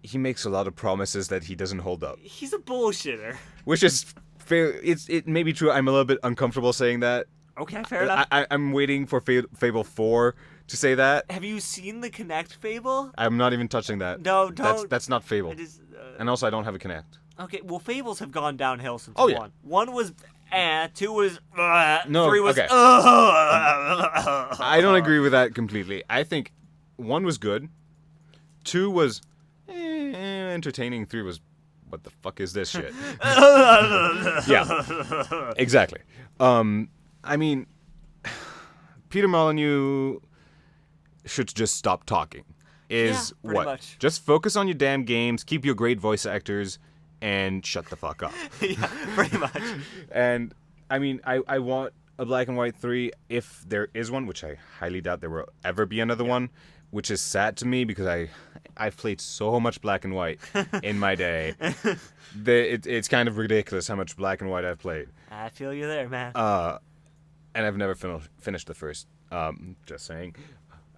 He makes a lot of promises that he doesn't hold up. He's a bullshitter. Which is fair. It may be true. I'm a little bit uncomfortable saying that. Okay, fair enough. I'm waiting for Fable 4 to say that. Have you seen the Kinect Fable? I'm not even touching that. No, don't. That's not Fable. And also, I don't have a Kinect. Okay, well, Fables have gone downhill since 1. Yeah. 1 was 2 was no, 3 was okay. I don't agree with that completely. I think 1 was good. 2 was entertaining. 3 was, what the fuck is this shit? Yeah, exactly. I mean, Peter Molyneux should just stop talking. Is pretty what? Much. Just focus on your damn games, keep your great voice actors, and shut the fuck up. Yeah, pretty much. And I mean, I want a Black and White 3 if there is one, which I highly doubt there will ever be another one, which is sad to me because I've played so much Black and White in my day. It's kind of ridiculous how much Black and White I've played. I feel you there, man. And I've never finished the first. Just saying.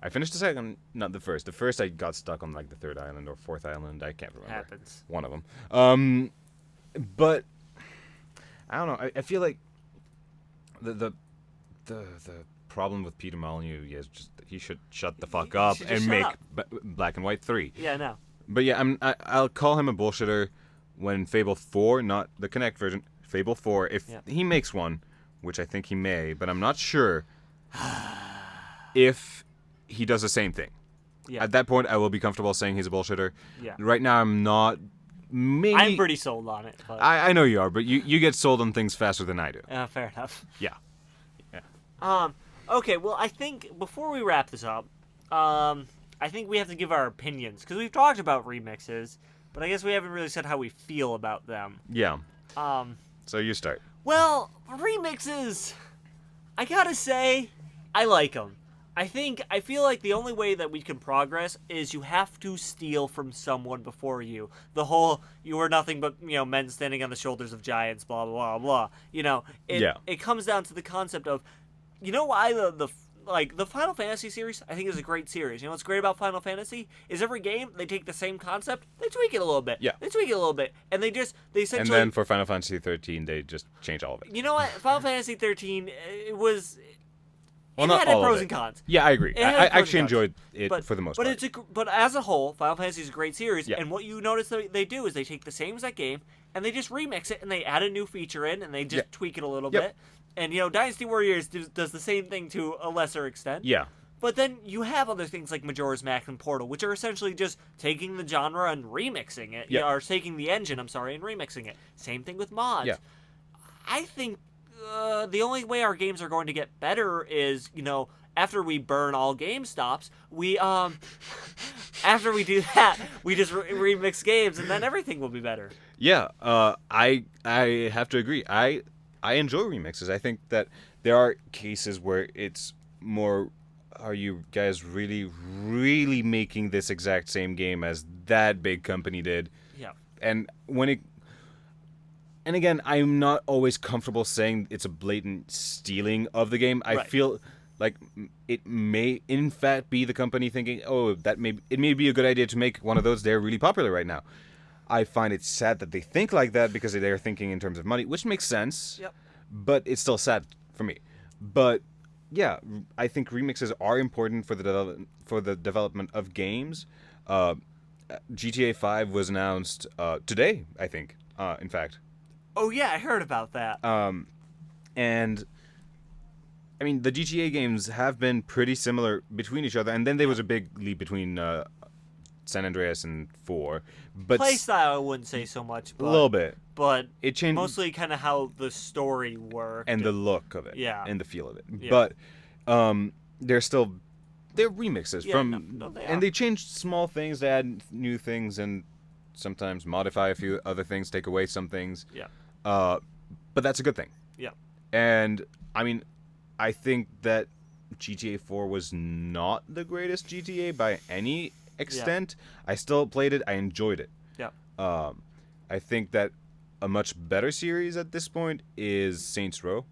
I finished the second, not the first. The first I got stuck on like the third island or fourth island. I can't remember. Happens. One of them. But I don't know. I feel like the problem with Peter Molyneux is just that he should shut the fuck up and make Black and White 3. Yeah, no. But yeah, I'll call him a bullshitter when Fable 4, not the Kinect version, Fable 4, if he makes one, which I think he may, but I'm not sure if he does the same thing. Yeah. At that point, I will be comfortable saying he's a bullshitter. Yeah. Right now, I'm not. Maybe I'm pretty sold on it. But... I know you are, but you get sold on things faster than I do. Fair enough. Yeah. Okay, well, I think before we wrap this up, I think we have to give our opinions, because we've talked about remixes, but I guess we haven't really said how we feel about them. Yeah. So you start. Well, remixes, I gotta say, I like them. I feel like the only way that we can progress is you have to steal from someone before you. The whole, you are nothing but, men standing on the shoulders of giants, blah, blah, blah, blah. It comes down to the concept of, why the Final Fantasy series, I think, is a great series. What's great about Final Fantasy is every game, they take the same concept, they tweak it a little bit. Yeah. They tweak it a little bit. And they essentially... And then for Final Fantasy 13, they just change all of it. You know what? Final Fantasy 13, it was... Well, not had all pros of and cons. Yeah, I agree. I actually enjoyed it for the most part. But as a whole, Final Fantasy is a great series, and what you notice that they do is they take the same exact game, and they just remix it, and they add a new feature in, and they just tweak it a little bit. And, Dynasty Warriors does the same thing to a lesser extent. Yeah. But then you have other things like Majora's Mask and Portal, which are essentially just taking the genre and remixing it. Or taking the engine, and remixing it. Same thing with mods. Yeah. I think the only way our games are going to get better is, after we burn all GameStops, we, after we do that, we just remix games, and then everything will be better. Yeah, I have to agree. I enjoy remixes. I think that there are cases where it's more, are you guys really, really making this exact same game as that big company did? Yeah. And again, I'm not always comfortable saying it's a blatant stealing of the game. I feel like it may, in fact, be the company thinking, it may be a good idea to make one of those. They're really popular right now. I find it sad that they think like that because they're thinking in terms of money, which makes sense. Yep. But it's still sad for me. But yeah, I think remixes are important for the development of games. GTA 5 was announced today, I think. In fact. Oh yeah, I heard about that. And I mean, the GTA games have been pretty similar between each other, and then there was a big leap between San Andreas and 4. But playstyle, I wouldn't say so much. But, a little bit. But it changed mostly kind of how the story worked. And the look of it. Yeah. And the feel of it. Yeah. But they're remixes and they changed small things, they add new things, and sometimes modify a few other things, take away some things. Yeah. But that's a good thing. Yeah. And I mean, I think that GTA 4 was not the greatest GTA by any extent. I still played it. I enjoyed it. Yeah. I think that a much better series at this point is Saints Row.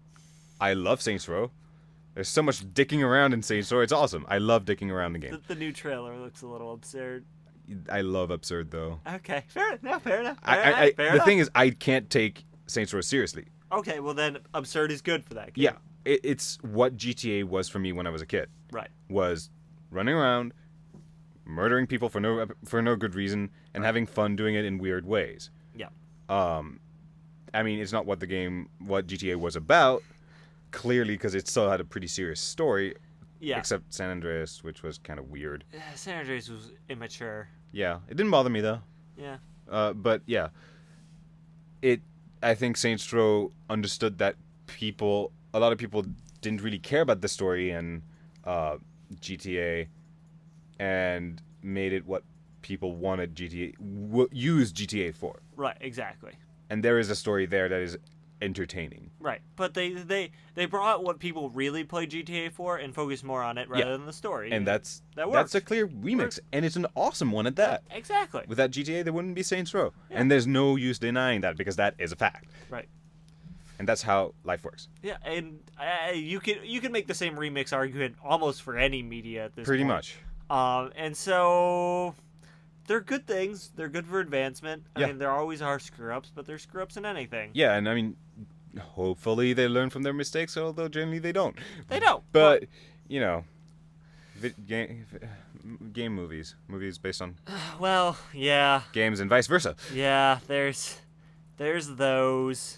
I love Saints Row. There's so much dicking around in Saints Row. It's awesome. I love dicking around the game. The new trailer looks a little absurd. I love absurd, though. Okay. Fair enough. The thing is, I can't take Saints Row seriously. Okay, well then, absurd is good for that game. Yeah. It's what GTA was for me when I was a kid. Right. Was running around, murdering people for no good reason, and having fun doing it in weird ways. Yeah. I mean, it's not what GTA was about, clearly, because it still had a pretty serious story. Yeah. Except San Andreas, which was kind of weird. San Andreas was immature. Yeah. It didn't bother me, though. Yeah. But, yeah. I think Saints Row understood that a lot of people didn't really care about the story in GTA, and made it what people wanted use GTA for. Right, exactly. And there is a story there that is entertaining. Right, but they brought what people really play GTA for and focused more on it rather than the story. And that's works. a clear remix, and it's an awesome one at that. Exactly. Without GTA, there wouldn't be Saints Row, Yeah. and there's no use denying that because that is a fact. Right. And that's how life works. Yeah, and you can make the same remix argument almost for any media at this Pretty point. much. And so they're good things. They're good for advancement. I Yeah. mean, there always are screw ups, but there's screw ups in anything. Yeah, and I mean, hopefully they learn from their mistakes, although generally they don't. They don't. But you know, game movies based on Well, yeah, games and vice versa. yeah. There's those.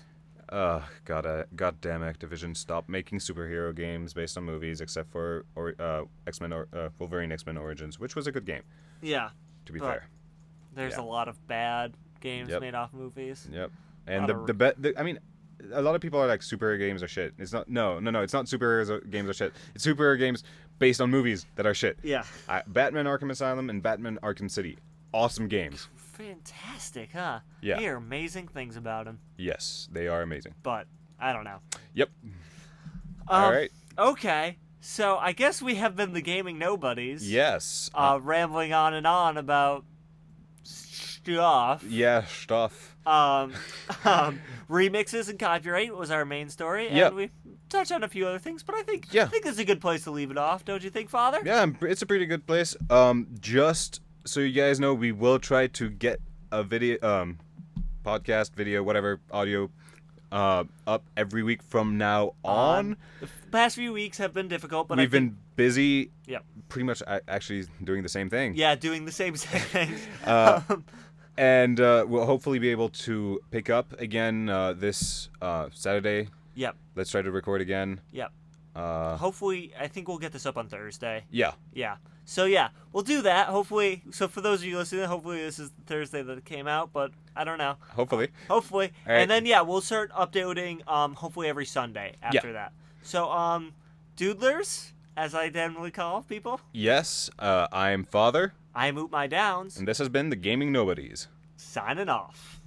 Goddamn Activision, stop making superhero games based on movies, except for X-Men or Wolverine X-Men Origins, which was a good game, Yeah. to be But fair. There's Yeah. a lot of bad games Yep. made off movies. Yep. And Lot I mean, a lot of people are like superhero games are shit. It's not. No. It's not superhero games are shit. It's superhero games based on movies that are shit. Yeah. Batman Arkham Asylum and Batman Arkham City, awesome games. Fantastic, huh? Yeah. I hear amazing things about him, Yes, they are amazing. but I don't know. Yep. All right. Okay, so I guess we have been the gaming nobodies. Yes. Rambling on and on about stuff. Yeah, stuff. Remixes and copyright was our main story, and Yep. we touched on a few other things. But I think Yeah. this is a good place to leave it off, don't you think, Father? Yeah, it's a pretty good place. Just so you guys know, we will try to get a video, podcast, video, whatever, audio, up every week from now on. The past few weeks have been difficult, but We've been busy. Yep. Pretty much actually doing the same thing. Yeah, doing the same things. And we'll hopefully be able to pick up again this Saturday. Yep. Let's try to record again. Yep. Hopefully, I think we'll get this up on Thursday. Yeah. Yeah. So yeah, we'll do that. Hopefully. So for those of you listening, hopefully this is the Thursday that it came out, but I don't know. Hopefully. Hopefully. All right. And then yeah, we'll start updating hopefully every Sunday after that. So doodlers, as I generally call people. Yes, I am Father, I'm Oot My Downs. and this has been the Gaming Nobodies. Signing off.